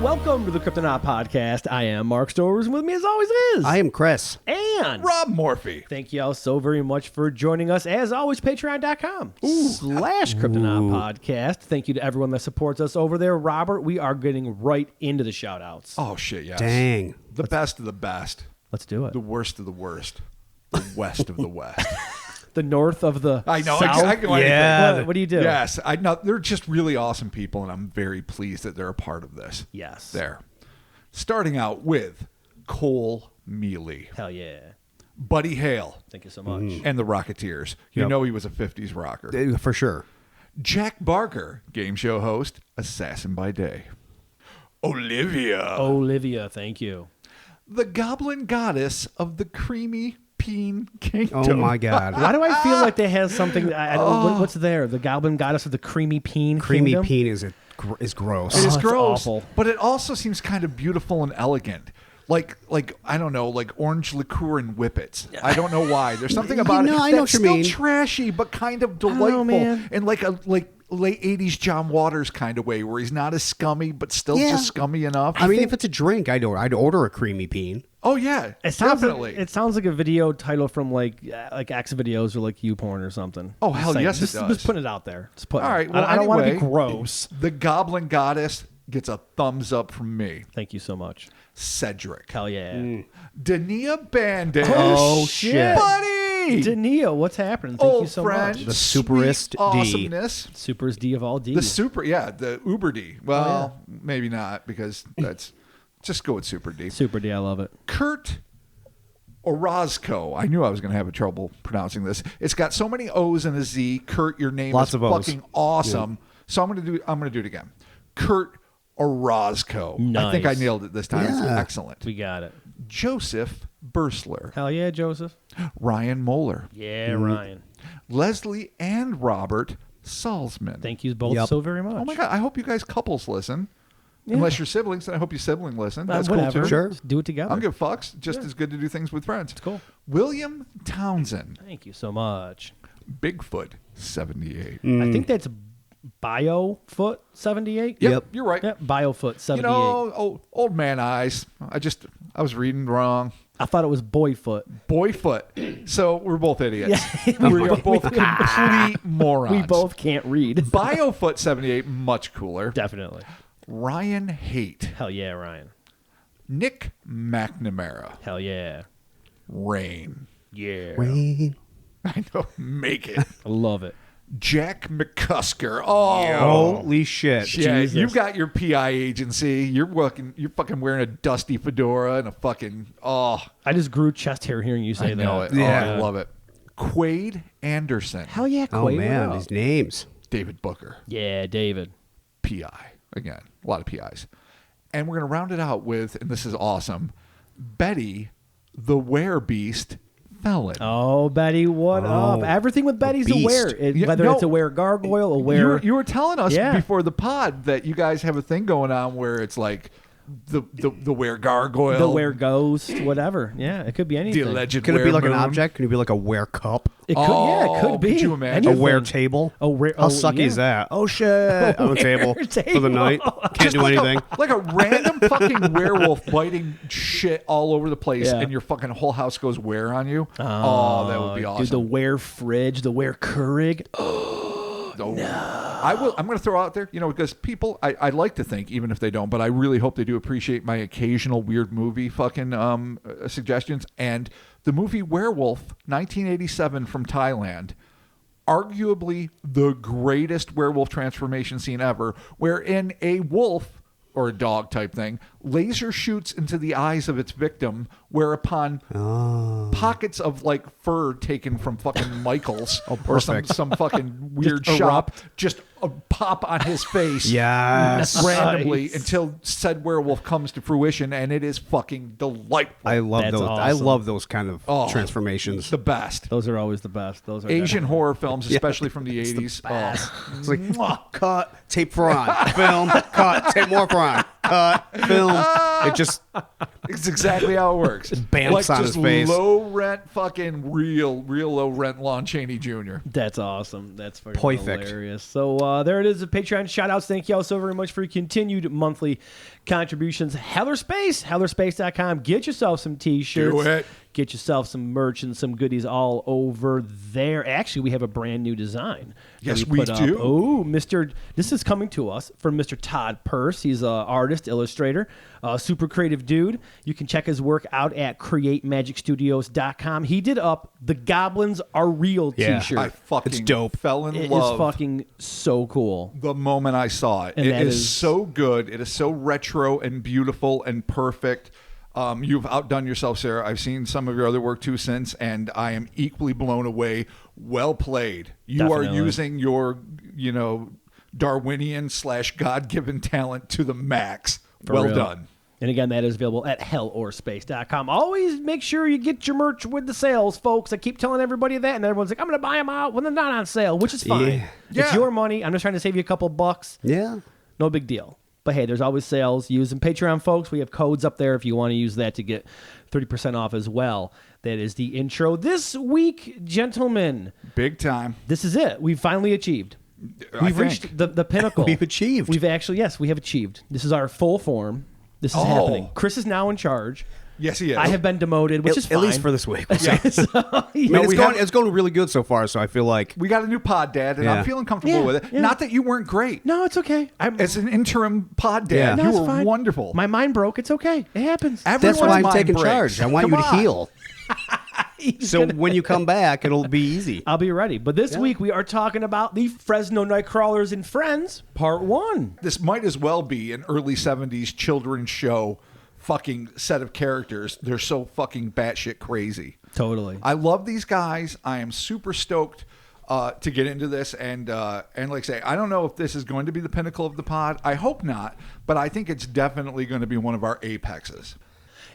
welcome to the Cryptonaut podcast. I am Mark Stowers, and with me as always is... I am Chris. And... Rob Morphy. Thank you all so very much for joining us. As always, patreon.com/Cryptonaut podcast. Thank you to everyone that supports us over there. Robert, we are getting right into the shout-outs. Oh, shit, yes. Dang. The best of the best. Let's do it. The worst of the worst. The west of the west. The north of the I know. south? I go Yeah. What do you do? Yes. I know. They're just really awesome people, and I'm very pleased that they're a part of this. Yes. There. Starting out with Cole Mealy. Hell yeah. Buddy Hale. Thank you so much. And the Rocketeers. You know he was a 50s rocker. For sure. Jack Barker, game show host, assassin by day. Olivia, thank you. the goblin goddess of the creamy peen kingdom. Oh, my God. Why do I feel like they have something? I don't, what's there? The goblin goddess of the creamy peen Creamy kingdom? peen is gross. It is it's gross, awful. but it also seems kind of beautiful and elegant. Like I don't know, like orange liqueur and whippets. I don't know why. There's something about it I know that's what you still mean. trashy, but kind of don't know, delightful, man. in like a late '80s John Waters kind of way, where he's not as scummy, but still Yeah. just scummy enough. I mean, if it's a drink, I'd order a creamy peen. Oh yeah, It sounds definitely. Like, it sounds like a video title from like X videos or like YouPorn or something. Oh, hell Just yes, it just, does. Just putting it out there. Just putting. All right. Well, I don't want to be anyway, gross. The goblin goddess gets a thumbs up from me. Thank you so much. Cedric. Hell yeah. Dania Bandit. Oh, shit. buddy. Dania, what's happening? Thank Old you so friend, much. The superest sweet D. awesomeness. Super's D of all D. The Uber D. Well, maybe not, because that's just go with Super D. Super D, I love it. Kurt Orozco. I knew I was going to have trouble pronouncing this. It's got so many O's and a Z. Kurt, your name Lots is of O's. fucking awesome. So I'm going to do it again. Kurt Orozco. I think I Nice. nailed it this time. It's Yeah. excellent. We got it. Joseph Bursler. Hell yeah, Joseph. Ryan Moeller. Yeah, Ryan. Leslie and Robert Salzman. Thank you both Yep. so very much. Oh my God! I hope you guys couples listen. Unless you're siblings, then I hope you sibling listen. That's cool whatever. too. Sure. Just do it together. I don't give fucks. Just as good to do things with friends. It's cool. William Townsend, Thank you so much. Bigfoot 78. I think that's BioFoot 78. Yep. You're right. Yep, BioFoot 78. You know, old man eyes. I was reading wrong. I thought it was Boyfoot. Boyfoot. So we're both idiots. Yeah. We are both complete morons. We both can't read. Biofoot 78, much cooler. Definitely. Ryan Haight. Hell yeah, Ryan. Nick McNamara. Hell yeah. Rain. Yeah. Rain. I know. Make it. I love it. Jack McCusker. Oh. Holy shit. Yeah, Jesus. you've got your PI agency. You're fucking wearing a dusty fedora and a fucking I just grew chest hair hearing you say I know that. it. Yeah. Oh, I love it. Quaid Anderson. Hell yeah, Oh, Quaid, man. what up? These names. David Booker. Yeah, David. PI. Again, a lot of PIs. And we're going to round it out with, and this is awesome, Betty, the werebeast felon. Oh, Betty, what up? Everything with Betty's a beast. wear. Yeah, Whether no. it's a wear gargoyle, a wear... You were telling us Yeah. before the pod that you guys have a thing going on where it's like the were gargoyle, the wear ghost, whatever. Yeah, it could be anything. the alleged Could it be like an weremoon. object? Could it be like a ware cup? It could, yeah, it could be. could you imagine? A Anything. ware table? A ware- How oh, sucky yeah. is that? Oh, shit. On a table for the table. night. Can't do anything. Like a random fucking werewolf biting shit all over the place, Yeah. and your fucking whole house goes wear on you. Oh, that would be awesome. Dude, the wear fridge, the wear Keurig. Oh, I will. I'm going to throw out there, because people, I like to think, even if they don't, but I really hope they do appreciate my occasional weird movie fucking suggestions. And the movie Werewolf, 1987 from Thailand, arguably the greatest werewolf transformation scene ever, wherein a wolf or a dog type thing laser shoots into the eyes of its victim, whereupon pockets of like fur taken from fucking Michael's or some fucking weird Just shop erupt. just pop on his face Yes. randomly Nice. until said werewolf comes to fruition, and it is fucking delightful. I love That's those. I awesome. love those kind of Oh. transformations. The best. Those are always the best. Those are Asian horror films, especially from the 80s. It's like, cut, tape for on, film, cut, tape more for on, cut, film. It just It's exactly how it works. Bamps like on just his face. low rent, fucking real low rent Lon Chaney Jr. That's awesome. That's fucking Perfect. hilarious. So there it is, the Patreon shout-outs. Thank you all so very much for your continued monthly contributions. Hellerspace.com. Get yourself some T-shirts. Do it. Get yourself some merch and some goodies all over there. Actually, we have a brand new design. that Yes, put we up. do. Oh, this is coming to us from Mr. Todd Purse. He's an artist, illustrator, super creative dude. You can check his work out at createmagicstudios.com. He did up the Goblins Are Real Yeah. T-shirt. I fucking It's dope. fell in It is love fucking so cool. the moment I saw it. And It that is is- so good. It is so retro and beautiful and perfect. You've outdone yourself, Sarah. I've seen some of your other work too since, and I am equally blown away. Well played. You are Definitely. using your, Darwinian / God-given talent to the max. For Well real. done. And again, that is available at hellorspace.com. Always make sure you get your merch with the sales, folks. I keep telling everybody that, and everyone's like, I'm going to buy them out when they're not on sale, which is fine. Yeah. It's your money. I'm just trying to save you a couple bucks. yeah. No big deal. But hey, there's always sales. Using Patreon, folks. We have codes up there if you want to use that to get 30% off as well. That is the intro. This week, gentlemen, Big time. this is it. We've finally achieved. I We've think. reached the pinnacle. We've achieved. We've actually, yes, we have achieved. This is our full form. This is Oh. happening. Chris is now in charge. Yes, he is. I have been demoted, which is fine. At least for this week. We'll see. Yeah. I mean, No, it's going really good so far, so I feel like We got a new pod dad, and Yeah. I'm feeling comfortable Yeah, with it. yeah. Not that you weren't great. No, it's okay. As an interim pod dad, Yeah. No, you it's were fine. wonderful. My mind broke. It's okay. It happens. that's Everyone's why I'm mind taking breaks. charge. I want Come you to on. heal. So when you come back, it'll be easy. I'll be ready. But this week we are talking about the Fresno Nightcrawlers and Friends, Part 1. This might as well be an early 70s children's show fucking set of characters. They're so fucking batshit crazy. Totally. I love these guys. I am super stoked to get into this. And like I say, I don't know if this is going to be the pinnacle of the pod. I hope not. But I think it's definitely going to be one of our apexes.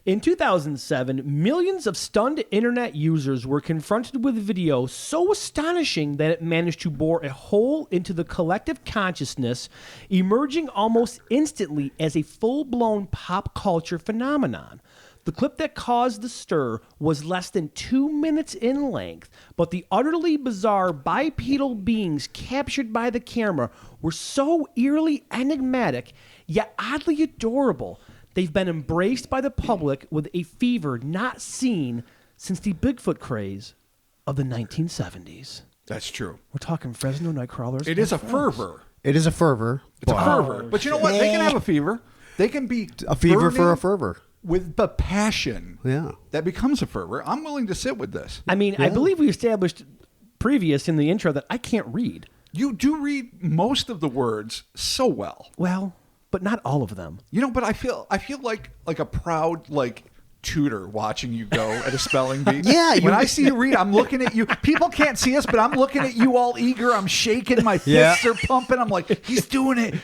In 2007, millions of stunned internet users were confronted with video so astonishing that it managed to bore a hole into the collective consciousness, emerging almost instantly as a full-blown pop culture phenomenon. The clip that caused the stir was less than 2 minutes in length, but the utterly bizarre bipedal beings captured by the camera were so eerily enigmatic, yet oddly adorable. They've been embraced by the public with a fever not seen since the Bigfoot craze of the 1970s. That's true. We're talking Fresno Nightcrawlers. It is a fervor. It is a fervor. It's a fervor. But you know what? They can have a fever. They can be A fever for burning a fervor. with the passion Yeah. that becomes a fervor. I'm willing to sit with this. I mean, I believe we established previous in the intro that I can't read. You do read most of the words so well. Well, but not all of them. But I feel like a proud tutor watching you go at a spelling bee. Yeah, when I see you read, I'm looking at you. People can't see us, but I'm looking at you all eager. I'm shaking. My fists are pumping. I'm like, he's doing it.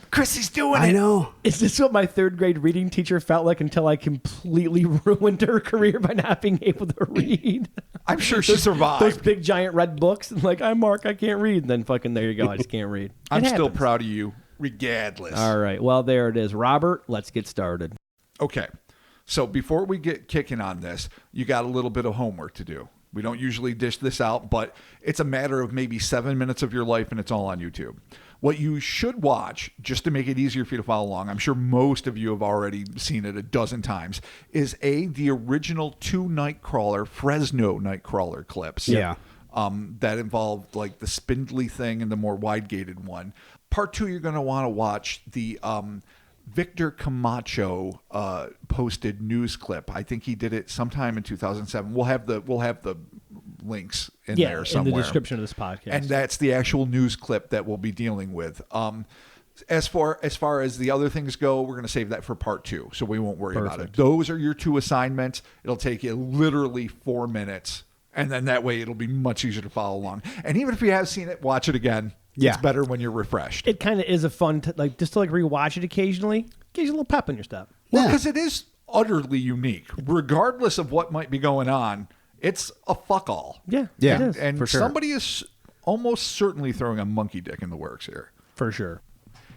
Chris, he's doing it. I know. Is this what my third grade reading teacher felt like until I completely ruined her career by not being able to read? I'm sure she survived. Those big giant red books. Like, I'm Mark, I can't read. And then fucking there you go. I just can't read. I'm It still happens. proud of you, regardless. All right. Well, there it is. Robert, let's get started. Okay. So before we get kicking on this, you got a little bit of homework to do. We don't usually dish this out, but it's a matter of maybe 7 minutes of your life, and it's all on YouTube. What you should watch, just to make it easier for you to follow along, I'm sure most of you have already seen it a dozen times, is the original 2 Fresno Nightcrawler clips. Yeah. That involved like the spindly thing and the more wide-gated one. Part 2, you're going to want to watch the Victor Camacho posted news clip. I think he did it sometime in 2007. We'll have the links in there somewhere in the description of this podcast. and that's the actual news clip that we'll be dealing with. As far as the other things go, we're going to save that for part 2, so we won't worry about it. Those are your 2 assignments. It'll take you literally 4 minutes, and then that way it'll be much easier to follow along. And even if you have seen it, watch it again. Yeah. It's better when you're refreshed. it kind of is a fun, just to rewatch it occasionally. Gives you a little pep in your step. Well, Yeah. because it is utterly unique, regardless of what might be going on. It's a fuck all. Yeah. Yeah. It is. And For sure. somebody is almost certainly throwing a monkey dick in the works here. For sure.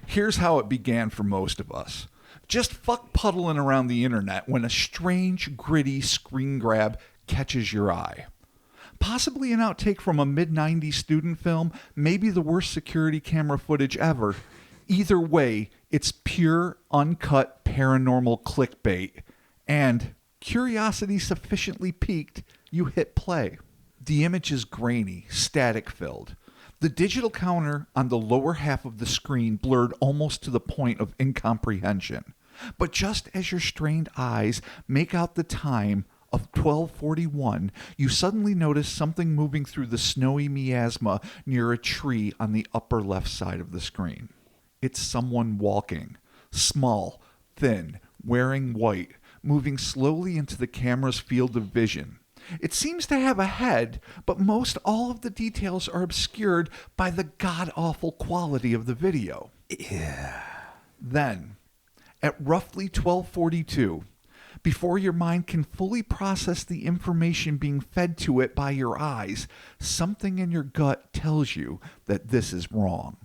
Here's how it began for most of us. Just fuck puddling around the internet when a strange, gritty screen grab catches your eye. Possibly an outtake from a mid-90s student film, maybe the worst security camera footage ever. Either way, it's pure, uncut, paranormal clickbait. And, curiosity sufficiently piqued, you hit play. The image is grainy, static-filled. The digital counter on the lower half of the screen blurred almost to the point of incomprehension. But just as your strained eyes make out the time of 12:41, you suddenly notice something moving through the snowy miasma near a tree on the upper left side of the screen. It's someone walking, small, thin, wearing white, moving slowly into the camera's field of vision. It seems to have a head, but most all of the details are obscured by the god-awful quality of the video. Yeah. Then, at roughly 12:42, before your mind can fully process the information being fed to it by your eyes, something in your gut tells you that this is wrong.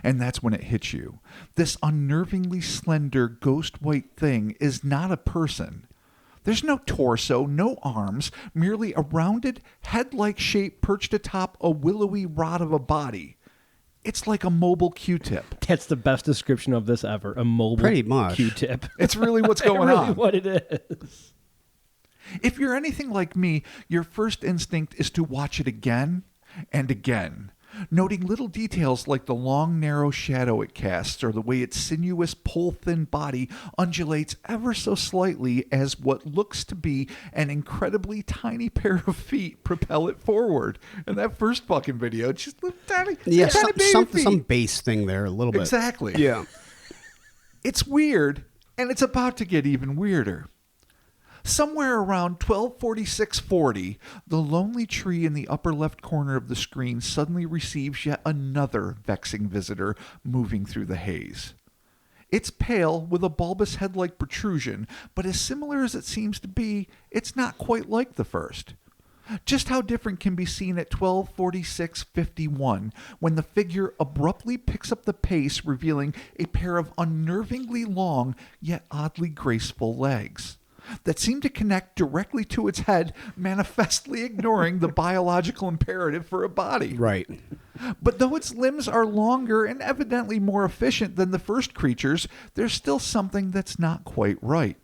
And that's when it hits you. This unnervingly slender, ghost-white thing is not a person. There's no torso, no arms, merely a rounded, head-like shape perched atop a willowy rod of a body. It's like a mobile Q-tip. That's the best description of this ever. A mobile Pretty much. Q-tip. It's really what's going really on. what it is. If you're anything like me, your first instinct is to watch it again and again, noting little details like the long, narrow shadow it casts or the way its sinuous, pole-thin body undulates ever so slightly as what looks to be an incredibly tiny pair of feet propel it forward. And that first fucking video, it's just little tiny, Yeah, tiny baby feet. some base thing there a little bit. Exactly. Yeah. It's weird, and it's about to get even weirder. Somewhere around 12:46:40, the lonely tree in the upper left corner of the screen suddenly receives yet another vexing visitor moving through the haze. It's pale with a bulbous head-like protrusion, but as similar as it seems to be, it's not quite like the first. Just how different can be seen at 12:46:51 when the figure abruptly picks up the pace, revealing a pair of unnervingly long yet oddly graceful legs that seem to connect directly to its head, manifestly ignoring the biological imperative for a body. Right. But though its limbs are longer and evidently more efficient than the first creature's, there's still something that's not quite right.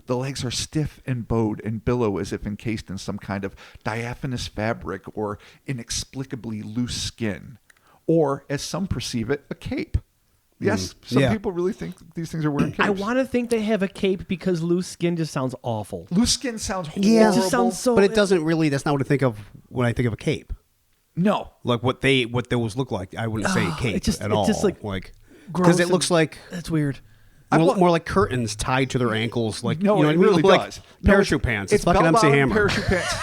The legs are stiff and bowed and billow as if encased in some kind of diaphanous fabric or inexplicably loose skin. Or, as some perceive it, a cape. Yes, some people really think these things are wearing capes. I want to think they have a cape because loose skin just sounds awful. Loose skin sounds horrible. Yeah. It just sounds so... But it doesn't really, that's not what I think of when I think of a cape. No. Like what those look like, I wouldn't say a cape at all. It's just like because it looks like that's weird. more like curtains tied to their ankles, like No, you know it what I mean? really Like does. parachute pants. It's fucking MC bell-bottom Hammer. Parachute pants.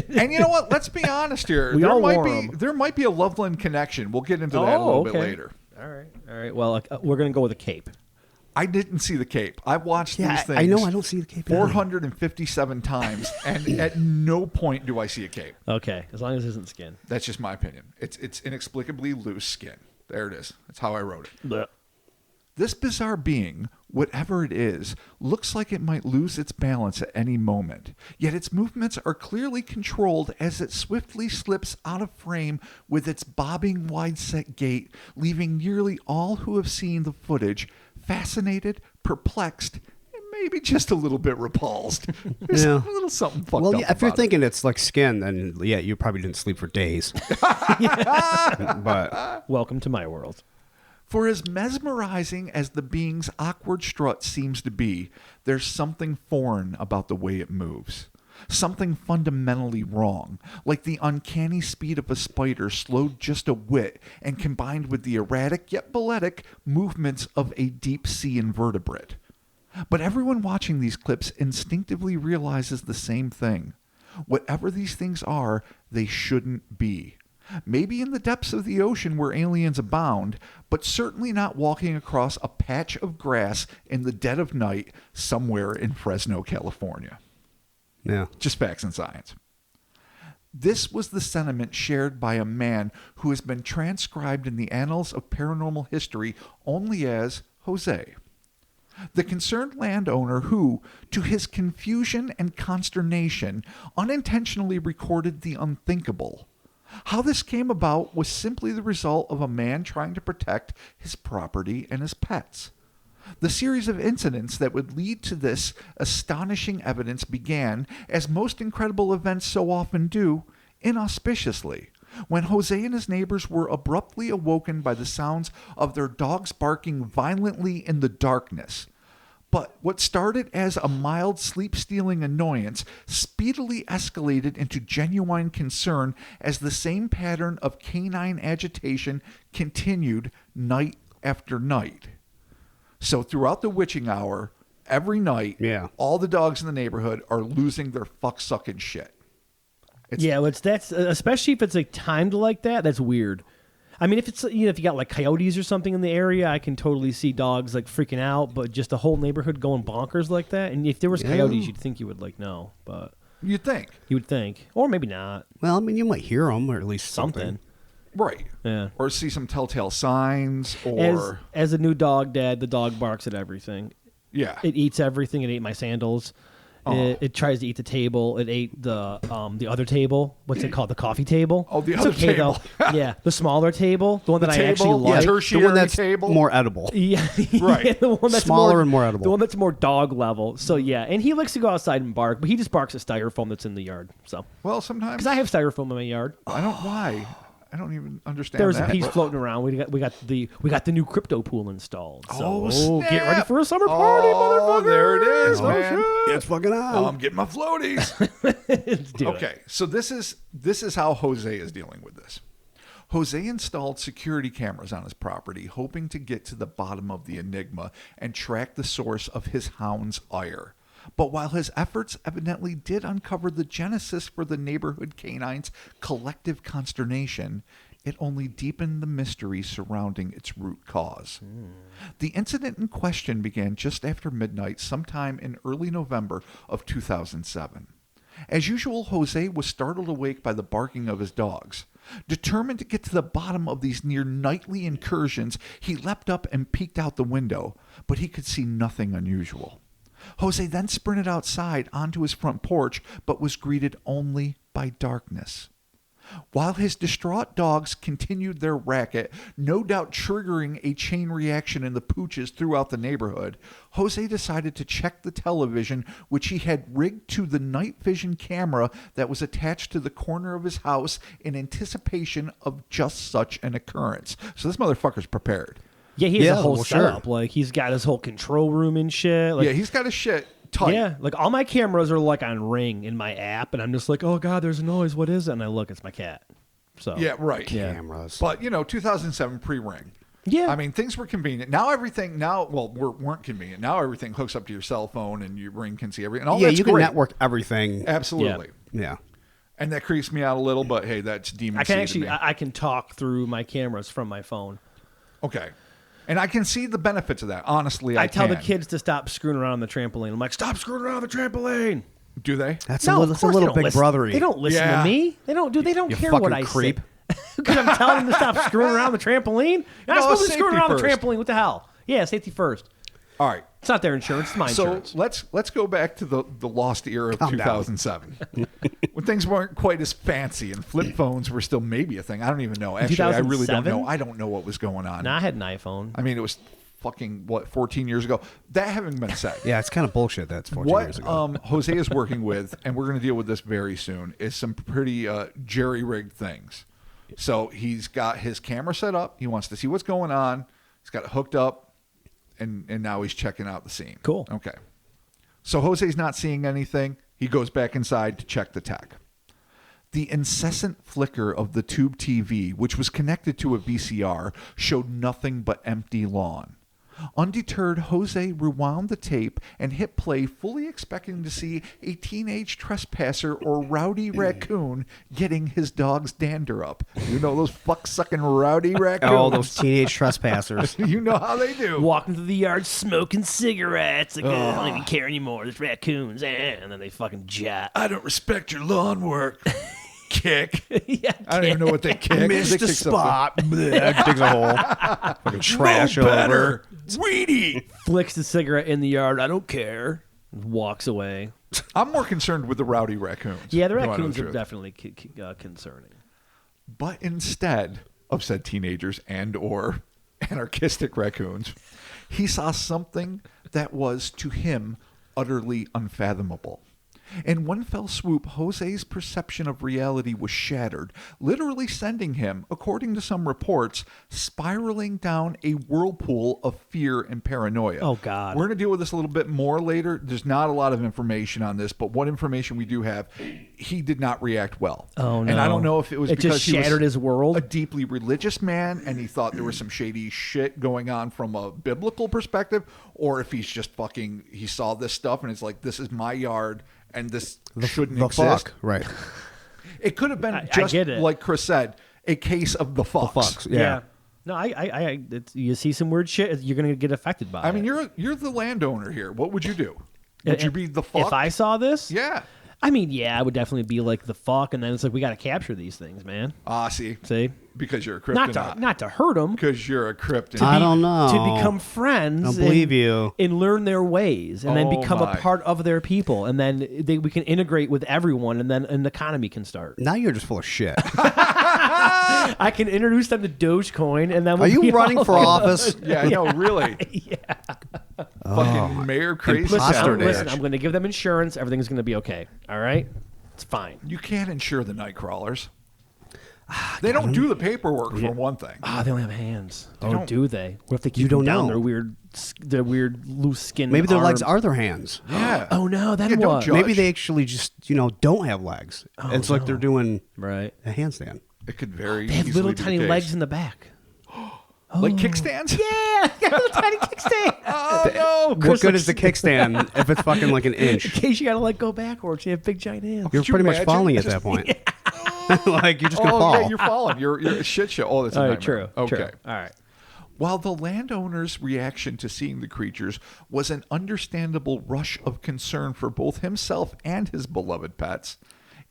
And you know what? Let's be honest here. We all wore 'em. There might be a Loveland connection. We'll get into that a little bit later. All right. Well, we're gonna go with a cape. I didn't see the cape. I've watched these things. I know. I don't see the cape. 457 times, and at no point do I see a cape. Okay, as long as it isn't skin. That's just my opinion. It's inexplicably loose skin. There it is. That's how I wrote it. Blech. This bizarre being, whatever it is, looks like it might lose its balance at any moment, yet its movements are clearly controlled as it swiftly slips out of frame with its bobbing wide-set gait, leaving nearly all who have seen the footage fascinated, perplexed, and maybe just a little bit repulsed. There's a little something fucked up Well, yeah, if you're about thinking it's like skin, then yeah, you probably didn't sleep for days. But Welcome to my world. For as mesmerizing as the being's awkward strut seems to be, there's something foreign about the way it moves. Something fundamentally wrong, like the uncanny speed of a spider slowed just a whit and combined with the erratic yet balletic movements of a deep-sea invertebrate. But everyone watching these clips instinctively realizes the same thing. Whatever these things are, they shouldn't be. Maybe in the depths of the ocean where aliens abound, but certainly not walking across a patch of grass in the dead of night somewhere in Fresno, California. yeah, Just facts and science. This was the sentiment shared by a man who has been transcribed in the annals of paranormal history only as Jose. The concerned landowner who, to his confusion and consternation, unintentionally recorded the unthinkable. How this came about was simply the result of a man trying to protect his property and his pets. The series of incidents that would lead to this astonishing evidence began, as most incredible events so often do, inauspiciously, when Jose and his neighbors were abruptly awoken by the sounds of their dogs barking violently in the darkness. But what started as a mild sleep-stealing annoyance speedily escalated into genuine concern as the same pattern of canine agitation continued night after night. So throughout the witching hour, every night, all the dogs in the neighborhood are losing their fuck-sucking shit. That's especially if it's like timed like that. That's weird. I mean, if it's if you got like coyotes or something in the area, I can totally see dogs like freaking out. But just the whole neighborhood going bonkers like that, and if there was coyotes, you'd think you would like know, but you would think, or maybe not. Well, I mean, you might hear them or at least something. Right. Yeah. Or see some telltale signs, or as a new dog dad, the dog barks at everything. Yeah. It eats everything. It ate my sandals. It tries to eat the table. It ate the other table. What's it called? The coffee table. Oh, the other table. Yeah, the smaller table, the one that I actually like. like. Tertiary the one that's table. more edible. Yeah, right. Yeah, the one that's smaller and more edible. The one that's more dog level. So yeah, and he likes to go outside and bark, but he just barks at styrofoam that's in the yard. So well, sometimes because I have styrofoam in my yard. I don't why. I don't even understand. There's that, a piece floating around. We got the new crypto pool installed. So snap. Get ready for a summer party, motherfucker! There it is, man. Yeah, it's fucking on. I'm getting my floaties. Okay, so this is how Jose is dealing with this. Jose installed security cameras on his property, hoping to get to the bottom of the enigma and track the source of his hound's ire. But while his efforts evidently did uncover the genesis for the neighborhood canines' collective consternation, it only deepened the mystery surrounding its root cause. The incident in question began just after midnight, sometime in early November of 2007. As usual, Jose was startled awake by the barking of his dogs. Determined to get to the bottom of these near-nightly incursions, he leapt up and peeked out the window, but he could see nothing unusual. Jose then sprinted outside onto his front porch, but was greeted only by darkness. While his distraught dogs continued their racket, no doubt triggering a chain reaction in the pooches throughout the neighborhood, Jose decided to check the television, which he had rigged to the night vision camera that was attached to the corner of his house in anticipation of just such an occurrence. So this motherfucker's prepared. Yeah, he has a whole setup. Like, he's got his whole control room and shit. Like, yeah, he's got his shit tight. Yeah, like all my cameras are like on Ring in my app, and I'm just like, oh god, there's a noise. What is it? And I look, it's my cat. So yeah, right. Cameras. But 2007 pre-Ring. Yeah, I mean, things were convenient. Now everything weren't convenient. Now everything hooks up to your cell phone, and your Ring can see everything. And all that's you can great. network everything. Absolutely. Yeah. And that creeps me out a little, but hey, that's demon. I can talk through my cameras from my phone. Okay. And I can see the benefits of that. Honestly, I tell the kids to stop screwing around on the trampoline. I'm like, stop screwing around on the trampoline. Do they? That's a little big brothery. They don't listen to me. They don't care what I creep. say. Because I'm telling them to stop screwing around the trampoline. You're not supposed to be screwing around the trampoline. What the hell? Yeah, safety first. All right. It's not their insurance. It's my insurance. So let's go back to the lost era of 2007. When things weren't quite as fancy and flip phones were still maybe a thing. I don't even know. Actually, I really don't know. I don't know what was going on. I had an iPhone. I mean, it was fucking, 14 years ago? That having been said. Yeah, it's kind of bullshit that's 14 years ago. What Jose is working with, and we're going to deal with this very soon, is some pretty jerry-rigged things. So he's got his camera set up. He wants to see what's going on. He's got it hooked up. And now he's checking out the scene. Cool. Okay. So Jose's not seeing anything. He goes back inside to check the tech. The incessant flicker of the tube TV, which was connected to a VCR, showed nothing but empty lawn. Undeterred, Jose rewound the tape and hit play, fully expecting to see a teenage trespasser or rowdy raccoon getting his dog's dander up. You know those fuck-sucking rowdy raccoons? Oh, those teenage trespassers. You know how they do. Walking through the yard smoking cigarettes. Like, I don't even care anymore. There's raccoons. And then they fucking jet. I don't respect your lawn work. kick. Yeah, I don't even know what they kick. Missed They the kick spot. Digs a hole. Fucking trash something. No over. better. Weedy. flicks the cigarette in the yard. I don't care. Walks away. I'm more concerned with the rowdy raccoons. Yeah, the to tell you raccoons are truth. definitely concerning. But instead of said teenagers and or anarchistic raccoons, he saw something that was to him utterly unfathomable. In one fell swoop, Jose's perception of reality was shattered, literally sending him, according to some reports, spiraling down a whirlpool of fear and paranoia. Oh, God. We're going to deal with this a little bit more later. There's not a lot of information on this, but what information we do have, he did not react well. Oh, no. And I don't know if it was It because just he was shattered his world? a deeply religious man and he thought there was some shady shit going on from a biblical perspective, or if he's just fucking, he saw this stuff and it's like, this is my yard and this shouldn't The exist. fuck, right? It could have been I just get it. like Chris said, a case of the fucks. Fucks, yeah. No, you see some weird shit, you're gonna get affected by it. I mean, you're the landowner here. What would you do? Would you be the fuck? If I saw this? Yeah. I mean, yeah, I would definitely be like the fuck, and then it's like we got to capture these things, man. See, because you're a not Cryptonaut. to hurt them, Because you're a Cryptonaut. I don't know. to become friends. I believe you. and learn their ways, and then Oh, become my. a part of their people, and then we can integrate with everyone, and then an economy can start. Now you're just full of shit. I can introduce them to Dogecoin, and then Are you running for office? Yeah, no, really. Fucking mayor crazy. Imposter town. Listen, Dash. I'm going to give them insurance. Everything's going to be okay. All right, it's fine. You can't insure the Nightcrawlers. They don't do the paperwork for one thing. They only have hands. Oh, don't- do they? What if they keep You don't them down know. their weird loose skin? Maybe their legs arms? are their hands. Yeah. Oh no, then Yeah, don't what? judge. Maybe they actually just, don't have legs. It's like they're doing Right. a handstand. It could very They have easily little be the tiny case. legs in the back. Like kickstands? Yeah, got a little tiny kickstand. Oh, no. What Chris good looks- is the kickstand if it's fucking like an In inch? case you got to let go backwards, you have big giant hands. You're Could you pretty much imagine? falling at Just- that point. Like, you're just going to Oh, fall. yeah, you're falling. You're a shit show. Oh, that's a All right, nightmare. true. Okay. True. All right. While the landowner's reaction to seeing the creatures was an understandable rush of concern for both himself and his beloved pets,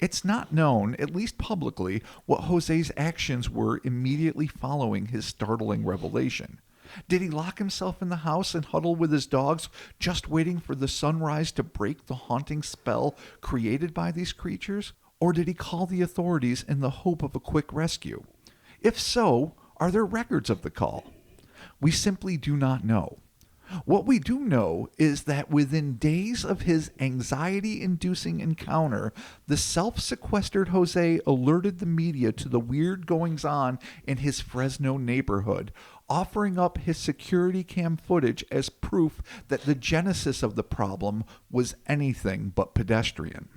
it's not known, at least publicly, what Jose's actions were immediately following his startling revelation. Did he lock himself in the house and huddle with his dogs, just waiting for the sunrise to break the haunting spell created by these creatures? Or did he call the authorities in the hope of a quick rescue? If so, are there records of the call? We simply do not know. What we do know is that within days of his anxiety-inducing encounter, the self-sequestered Jose alerted the media to the weird goings-on in his Fresno neighborhood, offering up his security cam footage as proof that the genesis of the problem was anything but pedestrian.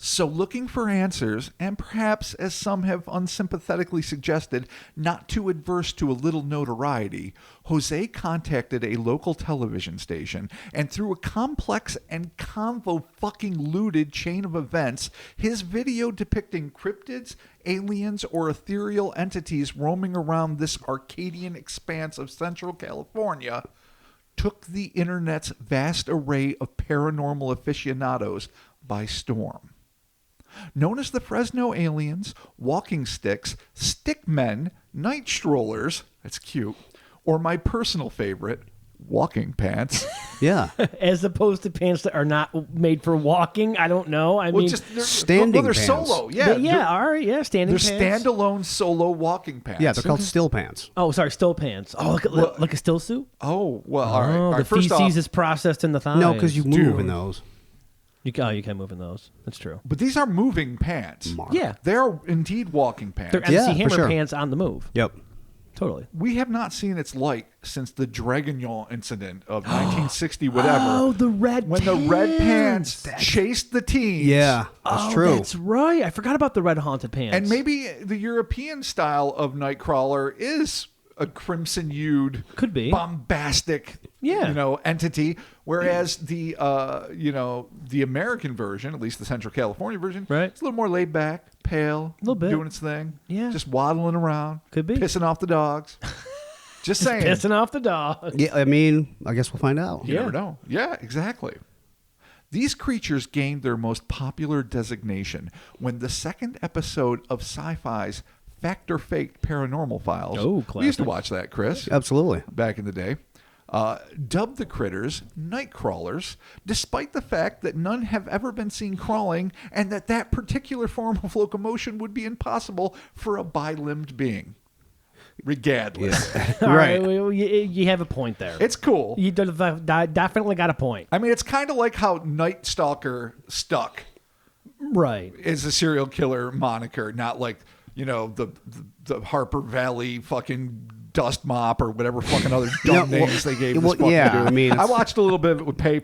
So looking for answers, and perhaps, as some have unsympathetically suggested, not too adverse to a little notoriety, Jose contacted a local television station, and through a complex and convo-fucking-looted chain of events, his video depicting cryptids, aliens, or ethereal entities roaming around this Arcadian expanse of Central California took the internet's vast array of paranormal aficionados by storm. Known as the Fresno aliens, walking sticks, stickmen, night strollers, that's cute, or my personal favorite, walking pants. Yeah. As opposed to pants that are not made for walking. I don't know. I mean, they're standing they're pants. solo. Yeah, all right, yeah, standing they're pants. standalone solo walking pants. Yeah, they're called still pants. Oh, sorry, still pants. Oh, like a still suit. Oh, well, all right. Oh, All right. the First feces off, is processed in the thighs. No, because you move Dude. in those. you can move in those. That's true. but these are moving pants. Mark. Yeah, They are indeed walking pants. they're MC Yeah, for Hammer sure. pants on the move. Yep. Totally. We have not seen its like since the Dragonyon incident of 1960, whatever. Oh, the red when pants. the red pants chased the teens. Yeah, that's true. That's right. I forgot about the red haunted pants. And maybe the European style of Nightcrawler is a crimson-hued, Could be. bombastic, Yeah. entity. Whereas the the American version, at least the Central California version, Right. it's a little more laid back, pale, Little bit. doing its thing, Yeah. just waddling around, Could be. pissing off the dogs. Just saying, pissing off the dog. Yeah, I mean, I guess we'll find out. you never know. Yeah, exactly. These creatures gained their most popular designation when the second episode of Sci-Fi's Fact or Fake Paranormal Files, we used to watch that, Chris, Absolutely. back in the day, dubbed the critters Nightcrawlers, despite the fact that none have ever been seen crawling and that particular form of locomotion would be impossible for a bi-limbed being. Regardless. All right, well, you have a point there. It's cool. You definitely got a point. I mean, it's kind of like how Night Stalker stuck Right. is a serial killer moniker, not like, you know, the Harper Valley fucking dust mop or whatever fucking other dumb names they gave this fucking dude. I mean, I watched a little bit of it with Pei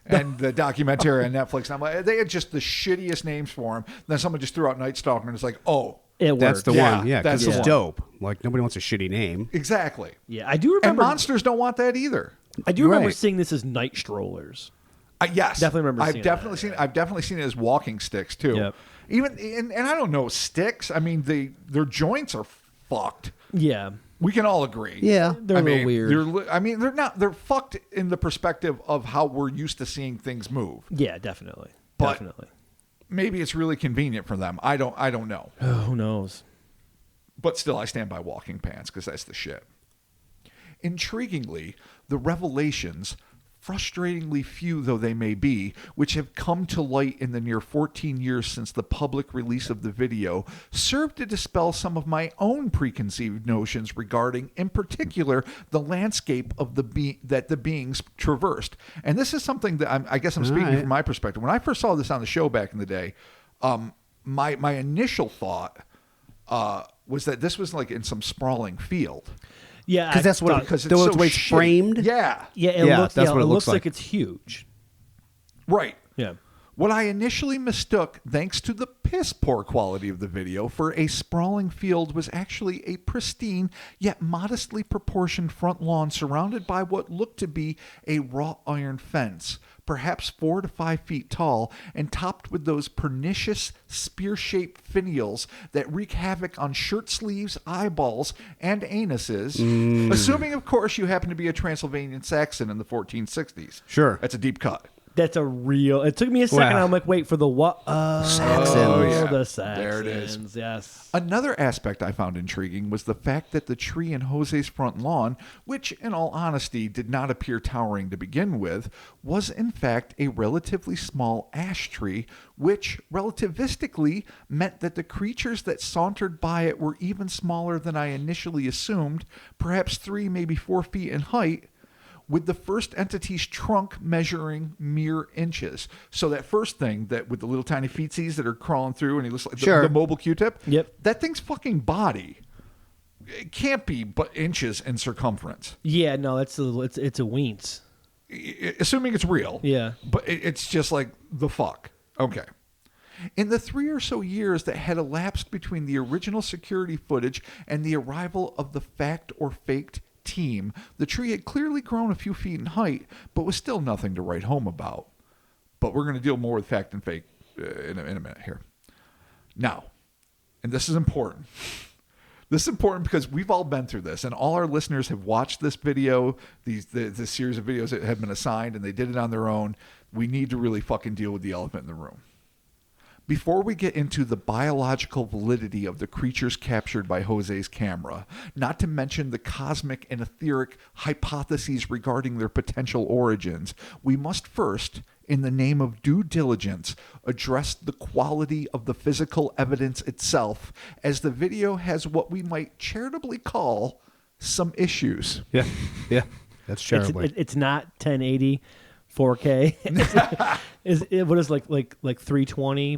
and the documentary on Netflix, and I'm like, they had just the shittiest names for him. Then someone just threw out Night Stalker, and it's like, oh, it worked. That's the one. Yeah, that's because the it's one. dope. Like, nobody wants a shitty name. Exactly. Yeah, I do And remember. monsters don't want that either. I do remember Right. seeing this as night strollers. Yes, Definitely remember I've seeing definitely that, seen. I've definitely seen it as walking sticks too. Yep. Even and I don't know sticks. I mean, their joints are fucked. Yeah. We can all agree. Yeah. They're a little weird. They're not. They're fucked in the perspective of how we're used to seeing things move. Yeah, definitely. But- Definitely. Maybe it's really convenient for them. I don't know. Oh, who knows? But still, I stand by walking pants because that's the shit. Intriguingly, the revelations, frustratingly few though they may be, which have come to light in the near 14 years since the public release of the video, serve to dispel some of my own preconceived notions regarding, in particular, the landscape of that the beings traversed. And this is something that I guess I'm speaking from my perspective. When I first saw this on the show back in the day, my initial thought was that this was like in some sprawling field. Yeah, Because that's what Because the it's so way it's shitty. framed. Yeah. Yeah, that's what it it looks looks like like. it's huge. Right. Yeah. What I initially mistook, thanks to the piss poor quality of the video, for a sprawling field was actually a pristine yet modestly proportioned front lawn surrounded by what looked to be a wrought iron fence, perhaps 4 to 5 feet tall, and topped with those pernicious spear-shaped finials that wreak havoc on shirt sleeves, eyeballs, and anuses, assuming, of course, you happen to be a Transylvanian Saxon in the 1460s. Sure. That's a deep cut. That's a real. It took me a second. Wow. I'm like, wait for the what? Saxons. Oh, yeah. The Saxons. There it is. Yes. Another aspect I found intriguing was the fact that the tree in Jose's front lawn, which in all honesty did not appear towering to begin with, was in fact a relatively small ash tree, which relativistically meant that the creatures that sauntered by it were even smaller than I initially assumed, perhaps 3, maybe 4 feet in height, with the first entity's trunk measuring mere inches. So that first thing that with the little tiny feetsies that are crawling through and he looks like the mobile Q-tip, Yep. that thing's fucking body, it can't be but inches in circumference. Yeah. No, it's a weens. Assuming it's real. Yeah. But it's just like, the fuck. Okay. In the 3 or so years that had elapsed between the original security footage and the arrival of the fact or faked team, the tree had clearly grown a few feet in height, but was still nothing to write home about. But we're going to deal more with fact and fake in a minute here. Now, and this is important. This is important because we've all been through this, and all our listeners have watched this video, the series of videos that have been assigned, and they did it on their own. We need to really fucking deal with the elephant in the room. Before we get into the biological validity of the creatures captured by Jose's camera, not to mention the cosmic and etheric hypotheses regarding their potential origins, we must first, in the name of due diligence, address the quality of the physical evidence itself, as the video has what we might charitably call some issues. Yeah. Yeah. That's charitably. It's not 1080. 4K. What is like 320?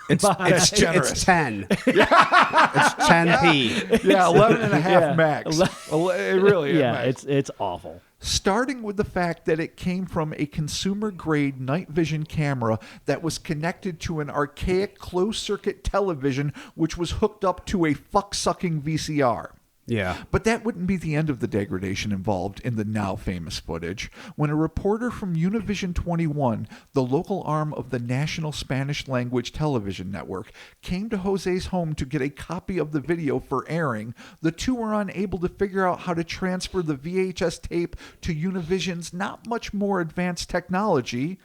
It's generous. It's 10. It's 10p. Yeah, 11 and a half Yeah. max. It really is. Yeah, max. it's awful. Starting with the fact that it came from a consumer-grade night vision camera that was connected to an archaic closed-circuit television which was hooked up to a fuck-sucking VCR. Yeah. But that wouldn't be the end of the degradation involved in the now famous footage. When a reporter from Univision 21, the local arm of the national Spanish language television network, came to Jose's home to get a copy of the video for airing, the two were unable to figure out how to transfer the VHS tape to Univision's not much more advanced technology,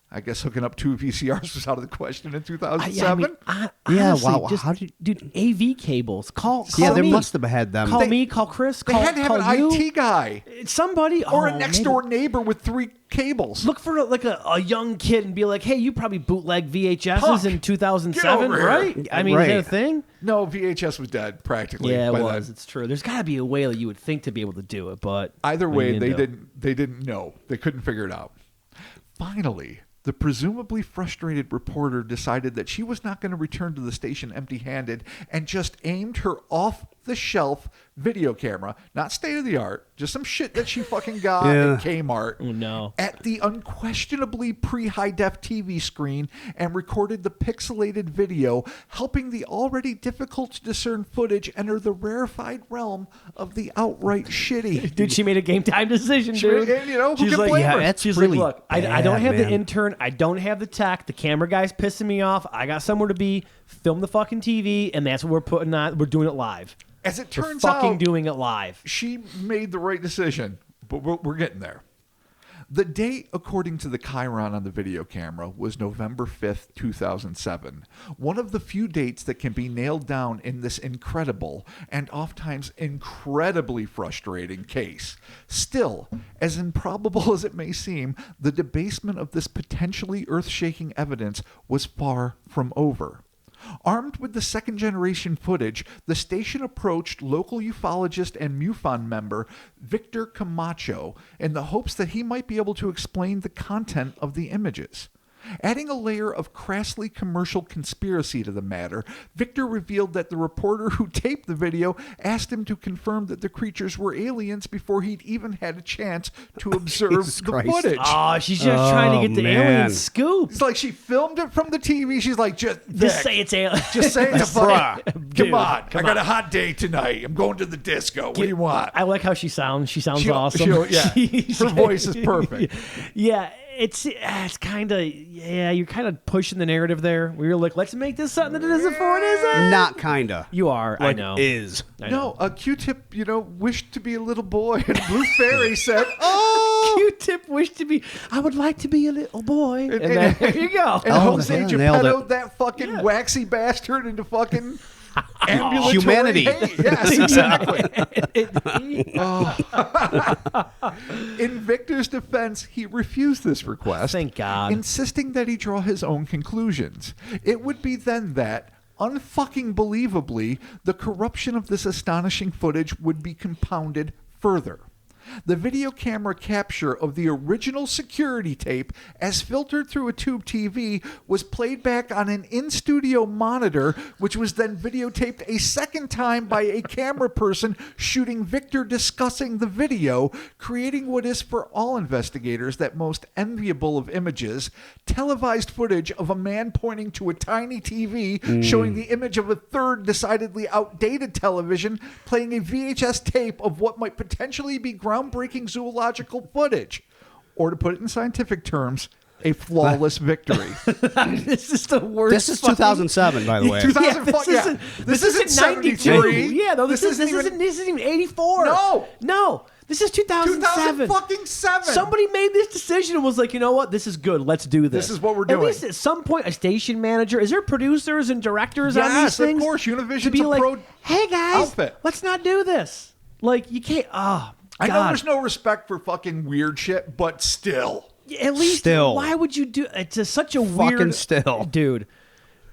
I guess hooking up 2 VCRs was out of the question in 2007. Honestly, wow. Just, How did dude, AV cables. Call they me. must have had them. Call me. Call Chris. They Call, had to have call an you. IT guy Somebody. or a next door neighbor with 3 cables. Look for like a young kid and be like, hey, you probably bootleg VHSs Punk, in get 2007, over here. right? I mean, Right. is that a thing? No, VHS was dead practically. Yeah, it by was. then. It's true. There's got to be a way that you would think to be able to do it, but Either what are way, you they gonna do? didn't know. They couldn't figure it out. Finally, the presumably frustrated reporter decided that she was not going to return to the station empty-handed and just aimed her off-the-shelf video camera, not state-of-the-art, just some shit that she fucking got at Kmart, Oh, no. at the unquestionably pre-high-def TV screen and recorded the pixelated video, helping the already difficult-to-discern footage enter the rarefied realm of the outright shitty. Dude, she made a game time decision, dude. And, you know, who She's can like, blame her? that's she's really like, look, I bad, don't have the man. intern. I don't have the tech. The camera guy's pissing me off. I got somewhere to be. Film the fucking TV, and that's what we're putting on. We're doing it live. As it turns We're fucking out, doing it live. she made the right decision, but we're getting there. The date, according to the Chiron on the video camera, was November 5th, 2007. One of the few dates that can be nailed down in this incredible and oftentimes incredibly frustrating case. Still, as improbable as it may seem, the debasement of this potentially earth-shaking evidence was far from over. Armed with the second-generation footage, the station approached local ufologist and MUFON member Victor Camacho in the hopes that he might be able to explain the content of the images. Adding a layer of crassly commercial conspiracy to the matter, Victor revealed that the reporter who taped the video asked him to confirm that the creatures were aliens before he'd even had a chance to observe Jesus the Christ. footage. Oh, she's just trying to get the man. alien scoop. It's like she filmed it from the TV. She's like, just Say it's alien. Just say it's Bruh. Come Dude, on. I come got on. a hot day tonight. I'm going to the disco. What do you want? I like how she sounds. She sounds She'll- awesome. her voice is perfect. Yeah, it's kind of you're kind of pushing the narrative there. We were like, let's make this something that it isn't for it isn't. Not kinda. You are. I know. Is. I know. No, a Q-tip, wished to be a little boy. And Blue Fairy said, oh. Q-tip wished to be. I would like to be a little boy. And then, there you go. And Oh, Jose nailed Geppetto, it. that fucking Yeah. waxy bastard, into fucking ambulatory Humanity. hate. Yes, exactly. In Victor's defense, he refused this request. Thank God. Insisting that he draw his own conclusions. It would be then that, unfucking believably, the corruption of this astonishing footage would be compounded further. The video camera capture of the original security tape, as filtered through a tube TV, was played back on an in-studio monitor, which was then videotaped a second time by a camera person shooting Victor discussing the video, creating what is for all investigators that most enviable of images, televised footage of a man pointing to a tiny TV showing the image of a third decidedly outdated television playing a VHS tape of what might potentially be groundbreaking zoological footage. Or to put it in scientific terms, a flawless victory. This is the worst. This is 2007, by the way. 2000 This isn't 73. 92. Yeah, no, this isn't even 84. No. This is 2007. 2007. Somebody made this decision and was like, you know what? This is good. Let's do this. This is what we're At doing. least at some point, a station manager. Is there producers and directors on these Yes, of things? course. To Univision's be a like, pro hey guys, outfit. let's not do this. Like you can't. Oh, I know God. there's no respect for fucking weird shit, but still. At least, Still. why would you do? It's such a Fucking weird. still. Dude.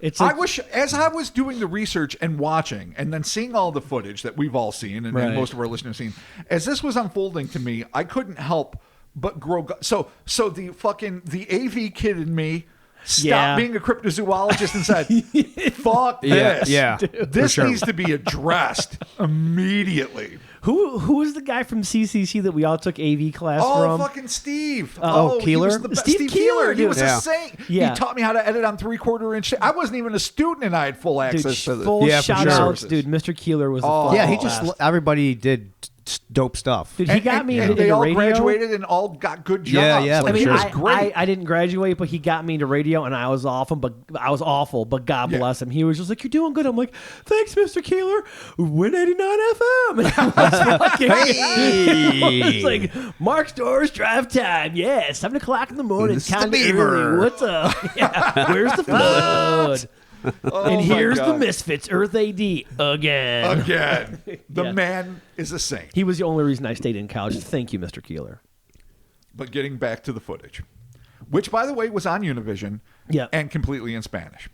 It's I like, wish, as I was doing the research and watching, and then seeing all the footage that we've all seen, and Right. most of our listeners seen, as this was unfolding to me, I couldn't help but grow. So the AV kid in me stopped Yeah. being a cryptozoologist and said, "Fuck this! Yeah, This for sure. needs to be addressed immediately." who is the guy from CCC that we all took AV class Oh, from? fucking Steve! Oh, he was Keeler? the best. Steve Steve Keeler, Keeler. He dude. was Yeah. a saint. Yeah. He taught me how to edit on 3/4 inch. I wasn't even a student, and I had full Dude, access to the full Yeah, for shout sure. outs, dude. Mr. Keeler was the Oh. fucking Yeah, he just best. everybody did dope stuff. Dude, he got me into they all radio. graduated and all got good jobs. Yeah, like, for he sure. was great. I didn't graduate, but he got me into radio, and I was awful. But God bless him. He was just like, "You're doing good." I'm like, "Thanks, Mr. Keeler." Win 89 FM. And I was fucking, Hey. it's like Mark's Doors drive time. Yeah, 7 o'clock in the morning. This is the Kinda Beaver. early. What's up? Yeah, where's the flood? Oh And my here's the God. Misfits, Earth AD again. Again, the Yeah. man is a saint. He was the only reason I stayed in college. Thank you, Mr. Keeler. But getting back to the footage, which, by the way, was on Univision and completely in Spanish.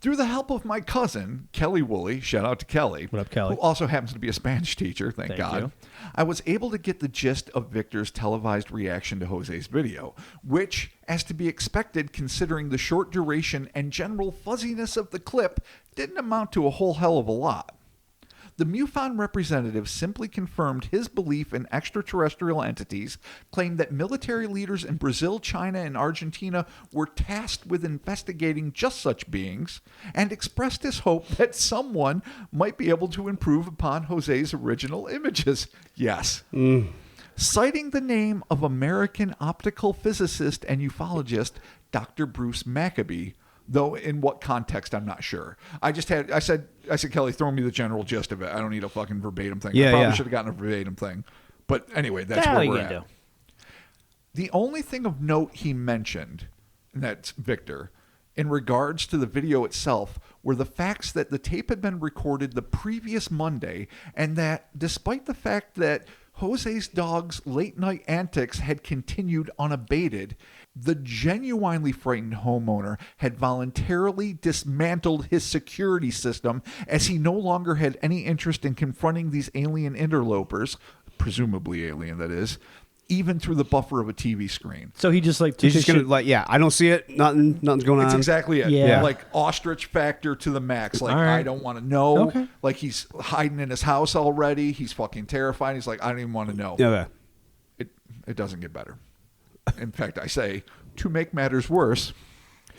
Through the help of my cousin, Kelly Woolley, shout out to Kelly, What up, Kelly? who also happens to be a Spanish teacher, thank God, you. I was able to get the gist of Victor's televised reaction to Jose's video, which, as to be expected considering the short duration and general fuzziness of the clip, didn't amount to a whole hell of a lot. The MUFON representative simply confirmed his belief in extraterrestrial entities, claimed that military leaders in Brazil, China, and Argentina were tasked with investigating just such beings, and expressed his hope that someone might be able to improve upon Jose's original images. Yes. Citing the name of American optical physicist and ufologist Dr. Bruce Maccabee, though in what context I'm not sure. I said Kelly, throw me the general gist of it. I don't need a fucking verbatim thing. I probably should have gotten a verbatim thing. But anyway, that's where we're at. The only thing of note he mentioned, and that's Victor, in regards to the video itself, were the facts that the tape had been recorded the previous Monday, and that despite the fact that Jose's dog's late-night antics had continued unabated, the genuinely frightened homeowner had voluntarily dismantled his security system as he no longer had any interest in confronting these alien interlopers, presumably alien that is, even through the buffer of a TV screen. So he just like He's just gonna I don't see it. Nothing's going on. It's exactly it. Yeah. Like ostrich factor to the max. Like, All right. I don't want to know. Okay. Like, he's hiding in his house already. He's fucking terrified. He's like, I don't even want to know. Yeah. It doesn't get better. In fact, I say, to make matters worse,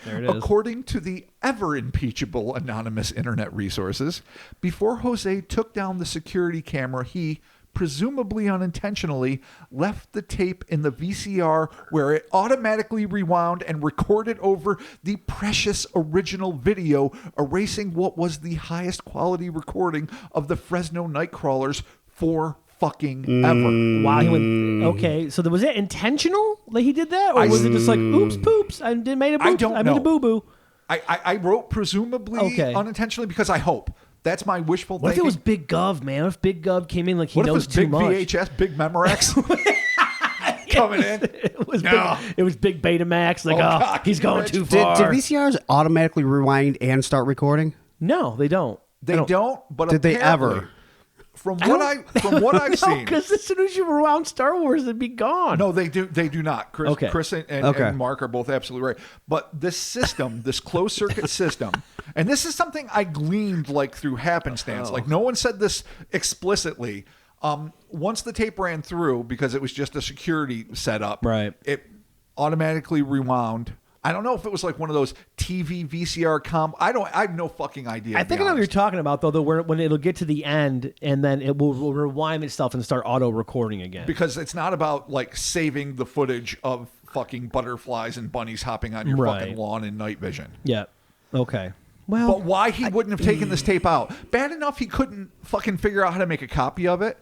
There it is. according to the ever impeachable anonymous internet resources, before Jose took down the security camera, he, presumably unintentionally, left the tape in the VCR where it automatically rewound and recorded over the precious original video, erasing what was the highest quality recording of the Fresno Nightcrawlers for fucking ever. Wow, he went. Okay, so was it intentional that he did that, or was it just like, oops, poops, I made a boop, I don't made know. a boo boo? I wrote presumably unintentionally because I hope. That's my wishful thinking. What if it was Big Gov, man? What if Big Gov came in like he What if knows it's too big much? VHS, big Memorex coming in? It was No. big. It was Big Betamax. Like, God, he's going Rich. too Did far. VCRs automatically rewind and start recording? No, they don't. They don't. But Did they apparently, ever? From what I've seen, because as soon as you rewound Star Wars, it'd be gone. no, they do not. Chris, Okay. Chris and Okay. Mark are both absolutely right. But this system, this closed circuit system, and this is something I gleaned like through happenstance. Like no one said this explicitly. Once the tape ran through, because it was just a security setup, Right. it automatically rewound. I don't know if it was like one of those TV VCR I have no fucking idea. I to think be I know what you're honest. talking about, though, when it'll get to the end and then it will rewind itself and start auto recording again. Because it's not about like saving the footage of fucking butterflies and bunnies hopping on your Right. fucking lawn in night vision. Yeah. Okay. Well, But why he wouldn't have taken this tape out? Bad enough he couldn't fucking figure out how to make a copy of it.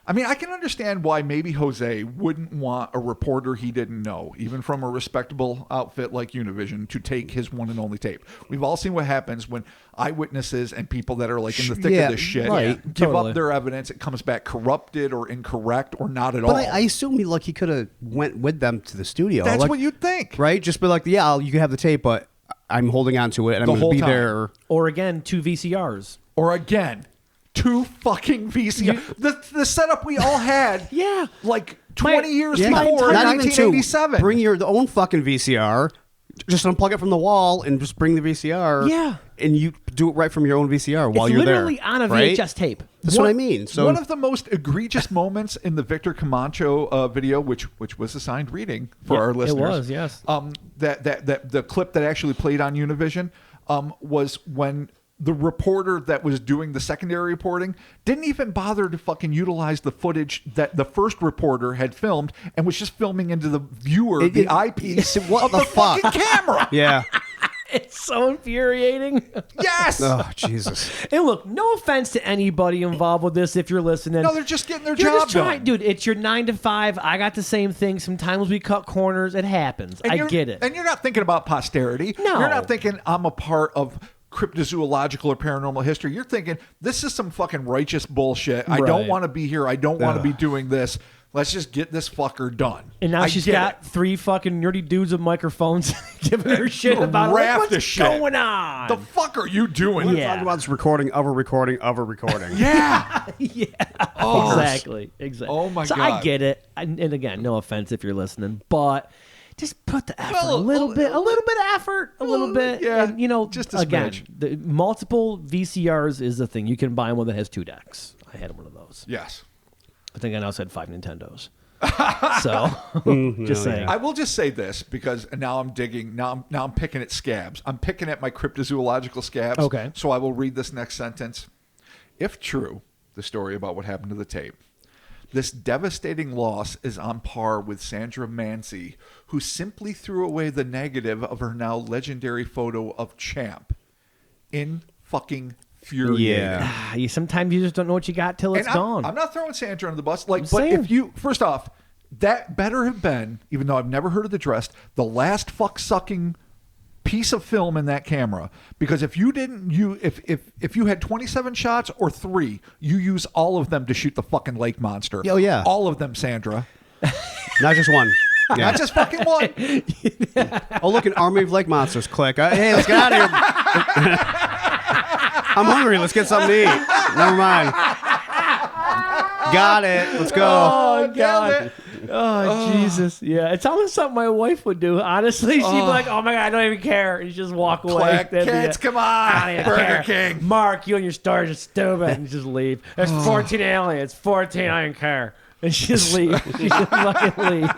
I mean, I can understand why maybe Jose wouldn't want a reporter he didn't know, even from a respectable outfit like Univision, to take his one and only tape. We've all seen what happens when eyewitnesses and people that are like in the thick of this shit give totally. up their evidence. It comes back corrupted or incorrect or not at all. But I assume he could have went with them to the studio. That's like, what you'd think. right? Just be like, yeah, you can have the tape, but I'm holding on to it and I'm The going to whole be time. there. or again, 2 VCRs. Or again, 2 fucking VCR. The setup we all had, Yeah. like 20 years yeah. before Not even two. 1987. Bring your own fucking VCR. Just unplug it from the wall and just bring the VCR. Yeah. And you do it right from your own VCR while It's you're there. literally on a right? VHS tape. That's what I mean. So one of the most egregious moments in the Victor Camacho video, which was assigned reading for our listeners, It was, yes. that the clip that actually played on Univision was when the reporter that was doing the secondary reporting didn't even bother to fucking utilize the footage that the first reporter had filmed and was just filming into the viewer, the eyepiece what of the fuck? fucking camera. Yeah. It's so infuriating. Yes. Oh, Jesus. And look, no offense to anybody involved with this if you're listening. No, they're just getting their You're job just trying, done. dude. It's your 9 to 5. I got the same thing. Sometimes we cut corners. It happens. And I you're- get it. And you're not thinking about posterity. No. You're not thinking I'm a part of cryptozoological or paranormal history. You're thinking this is some fucking righteous bullshit. I don't Right. want to be here. I don't want to be doing this. Let's just get this fucker done. And now she's got 3 fucking nerdy dudes with microphones giving her shit about it. Like, Raft what's of shit. going on? The fuck are you doing? Yeah. Talking about this recording of a recording of a recording. Yeah. Exactly. Oh, my so God. I get it. And again, no offense if you're listening, but just put the effort Well, a little bit of effort, a little bit. yeah, and, you know, just a again, smidge. the multiple VCRs is the thing. You can buy one that has 2 decks. I had one of those. Yes. I think I now said 5 Nintendos. So, just saying. I will just say this because now I'm digging. Now I'm picking at scabs. I'm picking at my cryptozoological scabs. Okay. So I will read this next sentence. If true, the story about what happened to the tape, this devastating loss is on par with Sandra Mancy, who simply threw away the negative of her now legendary photo of Champ. In fucking infuriating. Yeah. Sometimes you just don't know what you got till it's And gone. I'm not throwing Sandra under the bus. Like, I'm but saying. if you first off, that better have been, even though I've never heard of the dress, the last fuck sucking piece of film in that camera. Because if you didn't, if you had 27 shots or 3, you use all of them to shoot the fucking lake monster. Oh, yeah. All of them, Sandra. Not just one. Yeah. Not just fucking one. Oh, look, an army of lake monsters. Click. Hey, let's get out of here. I'm hungry. Let's get something to eat. Never mind. Got it. Let's go. Oh, Nailed God. it. Oh, Jesus. Yeah, it's almost something my wife would do. Honestly, she'd be like, oh, my God, I don't even care. And just walk away. Clack, That'd be kids, it. come I on. don't even Burger care. King. Mark, you and your stars are stupid. And just leave. There's 14 aliens. 14, I don't care. And she just leave. She just fucking leave.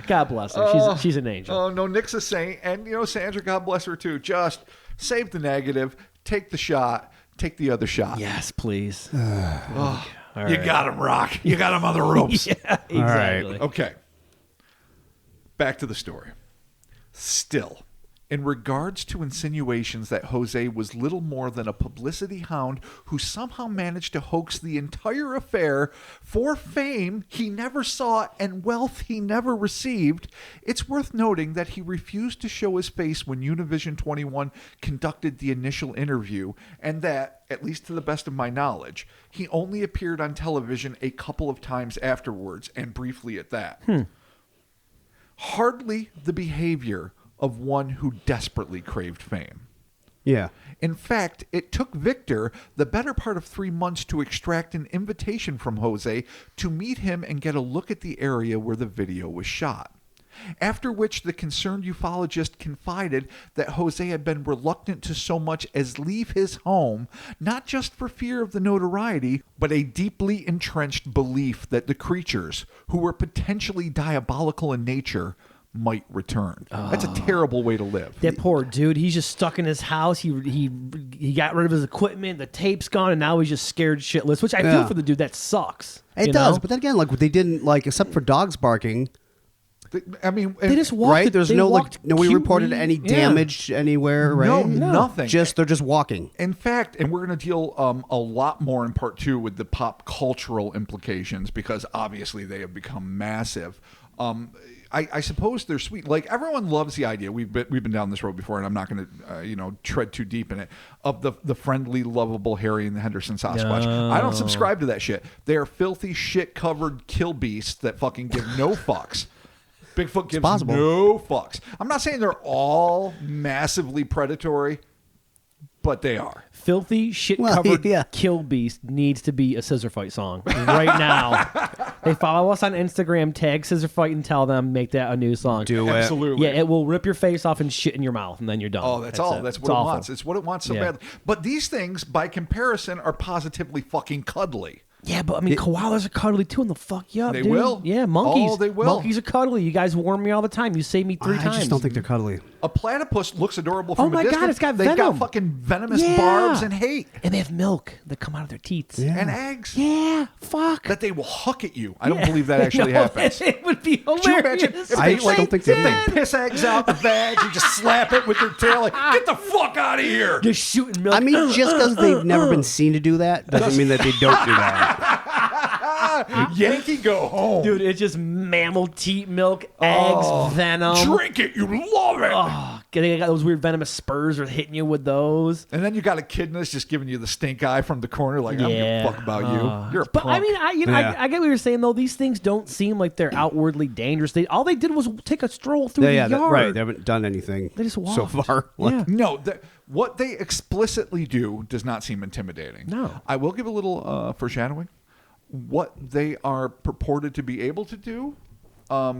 God bless her. She's an angel. Oh, no, Nick's a saint. And, Sandra, God bless her, too. Just save the negative, take the shot, take the other shot. Yes, please. You got him, Rock. You got him on the ropes. Yeah, exactly. Okay. Back to the story. Still, in regards to insinuations that Jose was little more than a publicity hound who somehow managed to hoax the entire affair for fame he never saw and wealth he never received, it's worth noting that he refused to show his face when Univision 21 conducted the initial interview, and that, at least to the best of my knowledge, he only appeared on television a couple of times afterwards, and briefly at that. Hardly the behavior of one who desperately craved fame. Yeah. In fact, it took Victor the better part of 3 months to extract an invitation from Jose to meet him and get a look at the area where the video was shot. After which the concerned ufologist confided that Jose had been reluctant to so much as leave his home, not just for fear of the notoriety, but a deeply entrenched belief that the creatures, who were potentially diabolical in nature, might return. That's a terrible way to live. That poor dude. He's just stuck in his house. He got rid of his equipment. The tape's gone, and now he's just scared shitless. Which I feel Yeah. for the dude. That sucks. It you does. know? But then again, like, they didn't, except for dogs barking, I mean, They just walked. right? There's they no, walked nobody reported cutely. any Yeah. damage anywhere, right? No, nothing. They're just walking. In fact, and we're going to deal a lot more in part 2 with the pop cultural implications, because obviously they have become massive. I suppose they're sweet. Like, everyone loves the idea. We've been down this road before, and I'm not going to tread too deep in it, of the friendly, lovable Harry and the Henderson Sasquatch. No. I don't subscribe to that shit. They are filthy, shit covered kill beasts that fucking give no fucks. Bigfoot gives possible. no fucks. I'm not saying they're all massively predatory, but they are. Filthy shit-covered yeah. kill beast needs to be a scissor fight song right now. They follow us on Instagram, tag scissor fight, and tell them make that a new song. Do it. Absolutely. Yeah, it will rip your face off and shit in your mouth, and then you're done. Oh, that's all. it. That's It's what it awful. wants. It's what it wants so Yeah. badly. But these things, by comparison, are positively fucking cuddly. Yeah, but I mean, koalas are cuddly too, and they'll fuck you up, They dude. will. Yeah, monkeys. Oh, they will. Monkeys are cuddly. You guys warn me all the time. You save me 3 times. I just don't think they're cuddly. A platypus looks adorable from Oh my a distance. God, it's got They've venom. got fucking venomous Yeah. barbs and hate And they have milk that come out of their teats. Yeah. and eggs Yeah, fuck. that they will huck at you. I don't believe that actually No, happens. It would be hilarious. Could you imagine if I they, like, don't think if they they did. piss eggs out the vag, you just slap it with their tail, like, get the fuck out of here. Just shooting milk. I mean, just because they've never been seen to do that doesn't mean that they don't do that. Yankee, go home. Dude, it's just mammal teat milk, eggs, venom. Drink it. You love it. Oh, they got those weird venomous spurs are hitting you with those. And then you got a kid that's just giving you the stink eye from the corner, like, I don't give a fuck about you. You're a But punk. I mean, I get what you're saying though. These things don't seem like they're outwardly dangerous. All they did was take a stroll through the yard. Right. They haven't done anything They just so walked. far. Yeah. No, what they explicitly do does not seem intimidating. No. I will give a little foreshadowing. What they are purported to be able to do,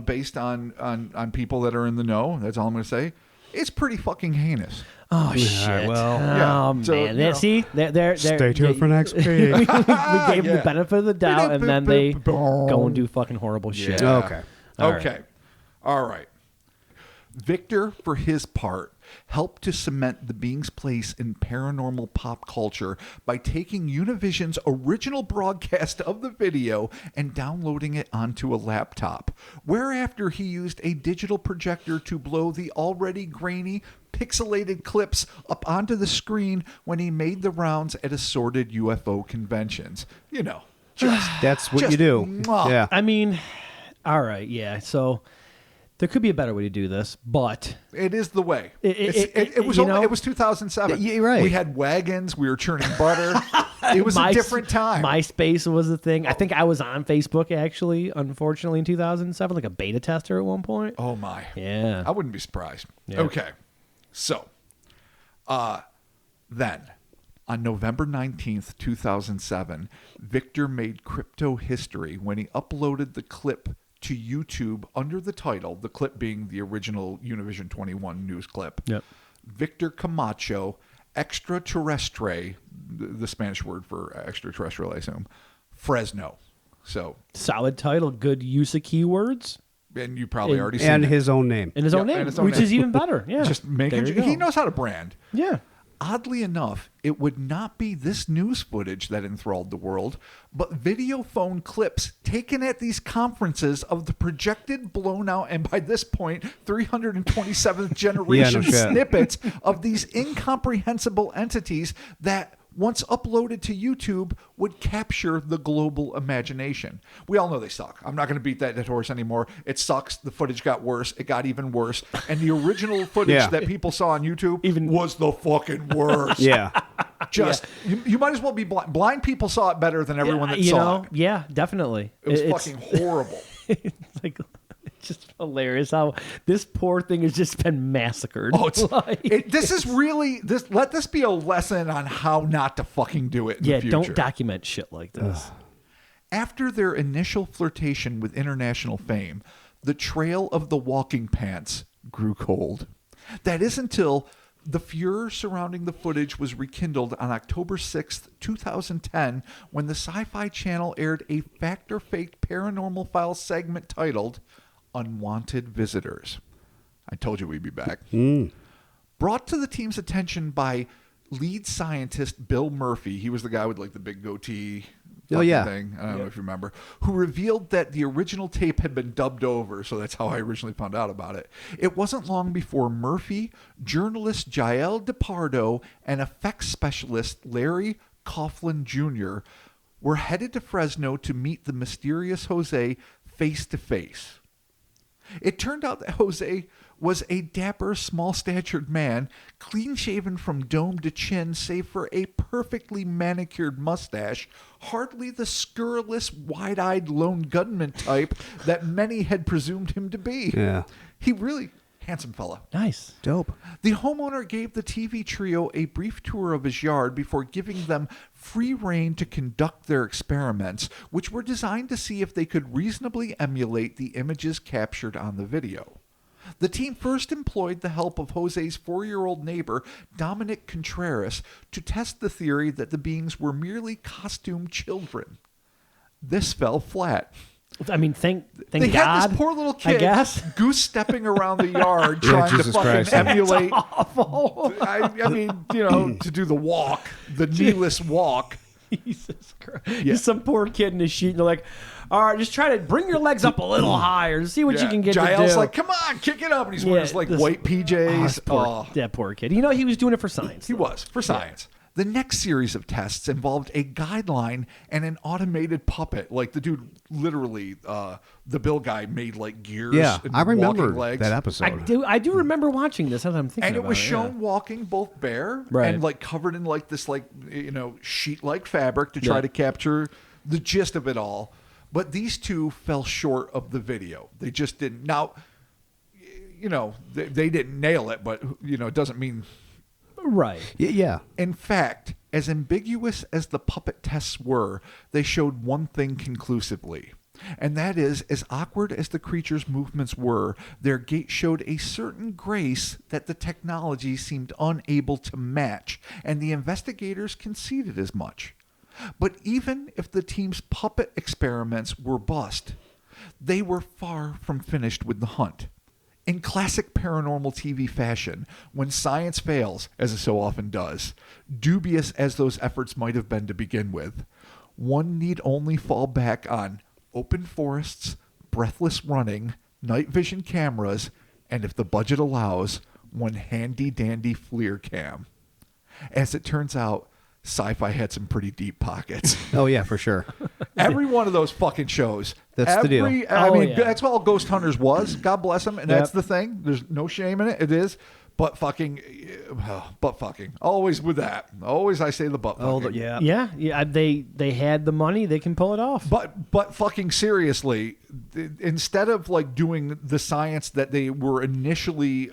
based on people that are in the know, that's all I'm going to say, it's pretty fucking heinous. Oh shit! well, yeah. Oh So, man! you know. See, they're Stay tuned for next week. we gave them Yeah. the benefit of the doubt, and then they go and do fucking horrible shit. Yeah. Okay. All Okay. All right. Victor, for his part, helped to cement the being's place in paranormal pop culture by taking Univision's original broadcast of the video and downloading it onto a laptop, whereafter he used a digital projector to blow the already grainy, pixelated clips up onto the screen when he made the rounds at assorted UFO conventions. You know, just That's what Just you do. mwah. Yeah. I mean, all right, yeah. So there could be a better way to do this, but it is the way. It Was you only, know- it was 2007. Yeah, you're right. We had wagons. We were churning butter. It was a different time. MySpace was the thing. I think I was on Facebook actually, unfortunately, in 2007, like a beta tester at one point. Oh my. Yeah. I wouldn't be surprised. Yeah. Okay. So, then on November 19th, 2007, Victor made crypto history when he uploaded the clip to YouTube under the title, the clip being the original Univision 21 news clip. Yep. Victor Camacho, extraterrestre, the Spanish word for extraterrestrial, I assume, Fresno. So, Solid title, good use of keywords and you probably already seen And it. his own name. in his Yeah, own and name, his own which name. is even better. Yeah. Just making There you he go. knows how to brand. Yeah. Oddly enough, it would not be this news footage that enthralled the world, but video phone clips taken at these conferences of the projected, blown out, and by this point, 327th generation shit. snippets of these incomprehensible entities that, once uploaded to YouTube, would capture the global imagination. We all know they suck. I'm not going to beat that dead horse anymore. It sucks. The footage got worse. It got even worse. And the original footage Yeah. that people saw on YouTube was the fucking worst. Yeah. Just you might as well be blind. Blind people saw it better than everyone that you saw know, it. yeah, definitely. It was It's- fucking horrible. It's like it's just hilarious how this poor thing has just been massacred. Oh, it's Like- this is really this. Let this be a lesson on how not to fucking do it in yeah, the future. don't document shit like this. After their initial flirtation with international fame, the trail of the walking pants grew cold. That is until the furor surrounding the footage was rekindled on October 6th, 2010, when the Sci-Fi Channel aired a fact-or-faked Paranormal Files segment titled Unwanted Visitors. I told you we'd be back. Brought to the team's attention by lead scientist Bill Murphy. He was the guy with like the big goatee yeah. thing. I don't know if you remember. Who revealed that the original tape had been dubbed over. So that's how I originally found out about it. It wasn't long before Murphy, journalist Jael DePardo, and effects specialist Larry Coughlin Jr. were headed to Fresno to meet the mysterious Jose face to face. It turned out that Jose was a dapper, small-statured man, clean-shaven from dome to chin, save for a perfectly manicured mustache, hardly the scurrilous, wide-eyed lone gunman type that many had presumed him to be. Yeah. He really... handsome fella. Nice. Dope. The homeowner gave the TV trio a brief tour of his yard before giving them free rein to conduct their experiments, which were designed to see if they could reasonably emulate the images captured on the video. The team first employed the help of Jose's 4-year-old neighbor, Dominic Contreras, to test the theory that the beings were merely costumed children. This fell flat. I mean, thank They God. had this poor little I kid guess. goose stepping around the yard Yeah, trying to Jesus fucking Christ. emulate. Awful. I mean, to do the walk, the kneeless walk. Jesus Christ. Just some poor kid in a sheet, and they're like, all right, just try to bring your legs up a little higher. See what you can get to Jael's do. like, come on, kick it up. And he's wearing his like this- white PJs. That poor kid. You know, he was doing it for science. He was, for science. The next series of tests involved a guideline and an automated puppet. Like the dude literally, the Bill guy made like gears. Yeah, and I remember walking legs. that episode. I do remember watching this. As I'm thinking And it about was it, shown walking both bare Right. and like covered in like this like sheet-like fabric to try Yeah. to capture the gist of it all. But these two fell short of the video. They just didn't. Now, they didn't nail it, but it doesn't mean. Right. Yeah. In fact, as ambiguous as the puppet tests were, they showed one thing conclusively. And that is, as awkward as the creature's movements were, their gait showed a certain grace that the technology seemed unable to match, and the investigators conceded as much. But even if the team's puppet experiments were bust, they were far from finished with the hunt. In classic paranormal TV fashion, when science fails, as it so often does, dubious as those efforts might have been to begin with, one need only fall back on open forests, breathless running, night vision cameras, and if the budget allows, one handy-dandy FLIR cam. As it turns out, sci-fi had some pretty deep pockets. Oh, yeah, for sure. Every one of those fucking shows. That's the deal. I mean, yeah. that's all Ghost Hunters was. God bless them. And that's the thing. There's no shame in it. It is. But fucking. Always with that. Always I say the butt fucking. Yeah. They had the money. They can pull it off. But fucking seriously, instead of like doing the science that they were initially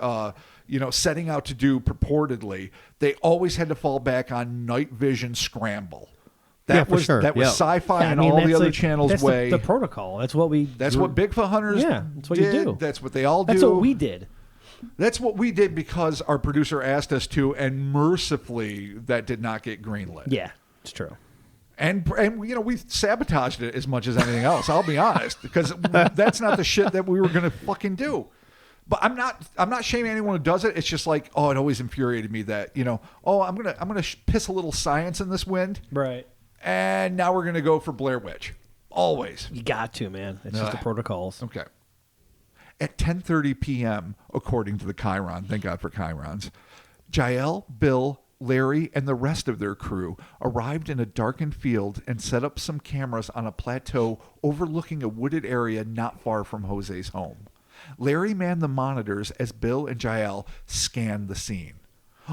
setting out to do purportedly, they always had to fall back on night vision scramble. That was sci-fi and all the other channels' that's way. The protocol. That's what Bigfoot hunters that's what did. you do. That's what they all do. That's what we did. That's what we did because our producer asked us to, and mercifully that did not get greenlit. Yeah, it's true. And we sabotaged it as much as anything else. I'll be honest, because that's not the shit that we were gonna fucking do. But I'm not shaming anyone who does it. It's just like, it always infuriated me that I'm gonna piss a little science in this wind, Right. and now we're gonna go for Blair Witch. Always. You got to, man. It's just the protocols. Okay. At 10:30 p.m., according to the Chiron, thank God for Chirons, Jael, Bill, Larry, and the rest of their crew arrived in a darkened field and set up some cameras on a plateau overlooking a wooded area not far from Jose's home. Larry manned the monitors as Bill and Jael scanned the scene.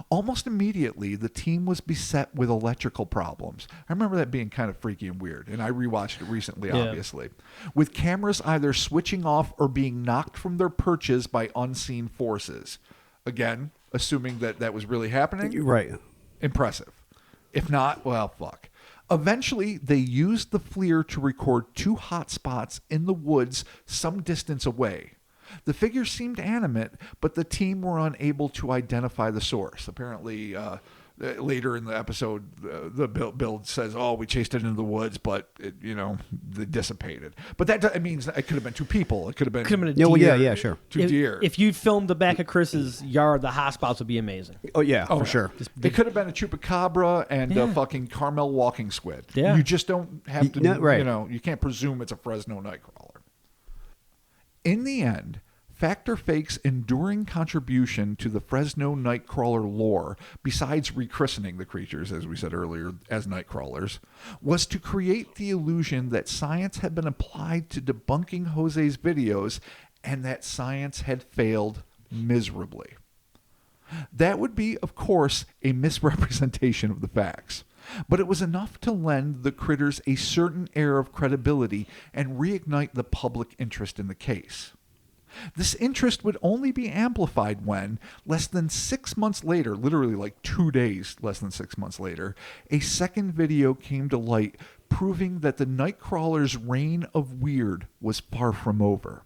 Almost immediately, the team was beset with electrical problems. I remember that being kind of freaky and weird, and I rewatched it recently, obviously. With cameras either switching off or being knocked from their perches by unseen forces. Again, assuming that was really happening. Right. Impressive. If not, well, fuck. Eventually, they used the FLIR to record two hot spots in the woods some distance away. The figures seemed animate, but the team were unable to identify the source. Apparently, later in the episode, the Bill says, we chased it into the woods, but they dissipated. But that means it could have been two people. It could have been a deer. Yeah, sure. Two deer. If you filmed the back of Chris's yard, the hot spots would be amazing. Oh, yeah, for sure. It could have been a chupacabra and a fucking Carmel walking squid. Yeah. You just don't have to, right. You can't presume it's a Fresno Nightcrawler. In the end, Factor Fake's enduring contribution to the Fresno Nightcrawler lore, besides rechristening the creatures, as we said earlier, as Nightcrawlers, was to create the illusion that science had been applied to debunking Jose's videos and that science had failed miserably. That would be, of course, a misrepresentation of the facts. But it was enough to lend the critters a certain air of credibility and reignite the public interest in the case. This interest would only be amplified when, less than 6 months later, literally like 2 days less than 6 months later, a second video came to light proving that the Nightcrawler's reign of weird was far from over.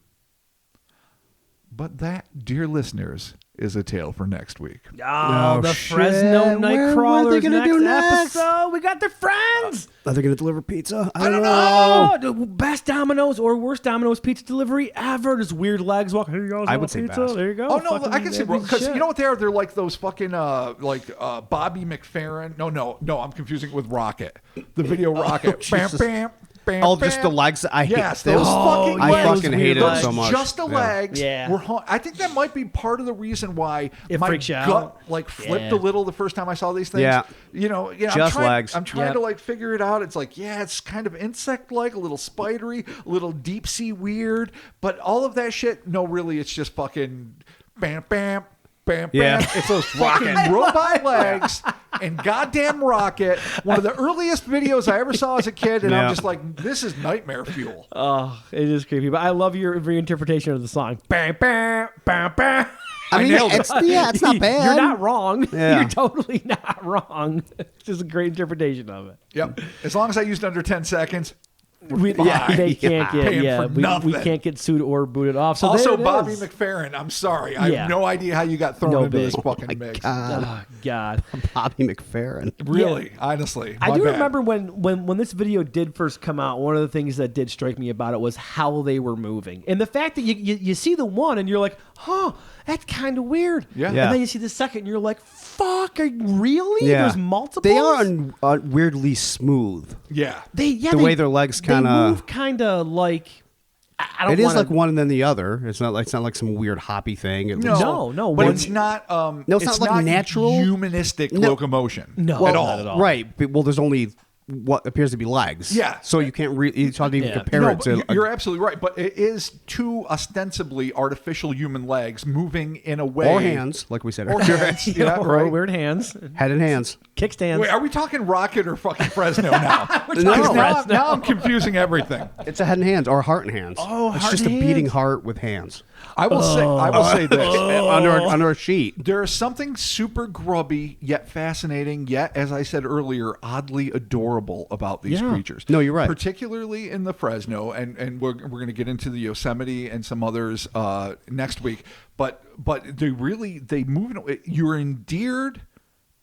But that, dear listeners, is a tale for next week. Oh, the shit. Fresno What are they Nightcrawlers gonna next do next? episode. We got their friends. Are they going to deliver pizza? I don't know. The best Domino's or worst Domino's pizza delivery ever. Just weird legs walking. Hey, you guys I want would say pizza? best. There you go. Oh no, Fucking I can see that'd be because shit. you know what they are? They're like those fucking Bobby McFerrin. No, I'm confusing it with Rocket, the video Rocket. Bam, Jesus. bam, bam. Oh, just the legs. I hate Yes, those. those fucking I legs. fucking hated Those them so much. Just the Yeah. legs. Yeah. Were I think that might be part of the reason why It my freaks you out. gut like flipped Yeah. a little the first time I saw these things. Yeah. I'm Just legs. trying Yep. to like figure it out. It's like, yeah, it's kind of insect-like, a little spidery, a little deep sea weird, but all of that shit. No, really, it's just fucking bam, bam. Bam, bam. Yeah. It's those fucking robot legs and goddamn Rocket. One of the earliest videos I ever saw as a kid, and I'm Yeah. just like, this is nightmare fuel. Oh, it is creepy. But I love your reinterpretation of the song. Bam, bam, bam, bam. I mean, nailed it. it's not bad. You're not wrong. Yeah. You're totally not wrong. It's just a great interpretation of it. Yep. As long as I used under 10 seconds. They can't get Paying for we nothing. can't get sued or booted off. So Also, there it Bobby is. McFerrin, I'm sorry. I Yeah. have no idea how you got thrown No into big. this fucking mix. Oh God. Bobby McFerrin. Really, honestly. I my do bad. remember when this video did first come out, one of the things that did strike me about it was how they were moving. And the fact that you see the one and you're like, huh, that's kind of weird. Yeah. Yeah. And then you see the second and you're like, fuck, are you really? Yeah. There's multiple. They are weirdly smooth. Yeah. The way their legs they kinda- move kind of like I don't It is wanna- like one and then the other. It's not like some weird hoppy thing. It looks- No, But one- it's not. No, it's not like natural. humanistic No. locomotion. No, at not all. at all. Right. But, well, there's only what appears to be legs. Yeah. So you can't really. It's hard to even Yeah. compare No, it to. but you're absolutely right. But it is two ostensibly artificial human legs moving in a way. or hands, like we said. Or earlier. hands. You know, Yeah, or right. weird hands, Head and hands. kickstands. Wait, are we talking Rocket or fucking Fresno now? talking Because Fresno. now I'm confusing everything. It's a head and hands or heart and hands. Oh, it's heart just and a beating hands. heart with hands I will say this. under a sheet. There is something super grubby, yet fascinating, yet, as I said earlier, oddly adorable about these Yeah. creatures. No, you're right. Particularly in the Fresno, and we're going to get into the Yosemite and some others next week. But they move. You're endeared,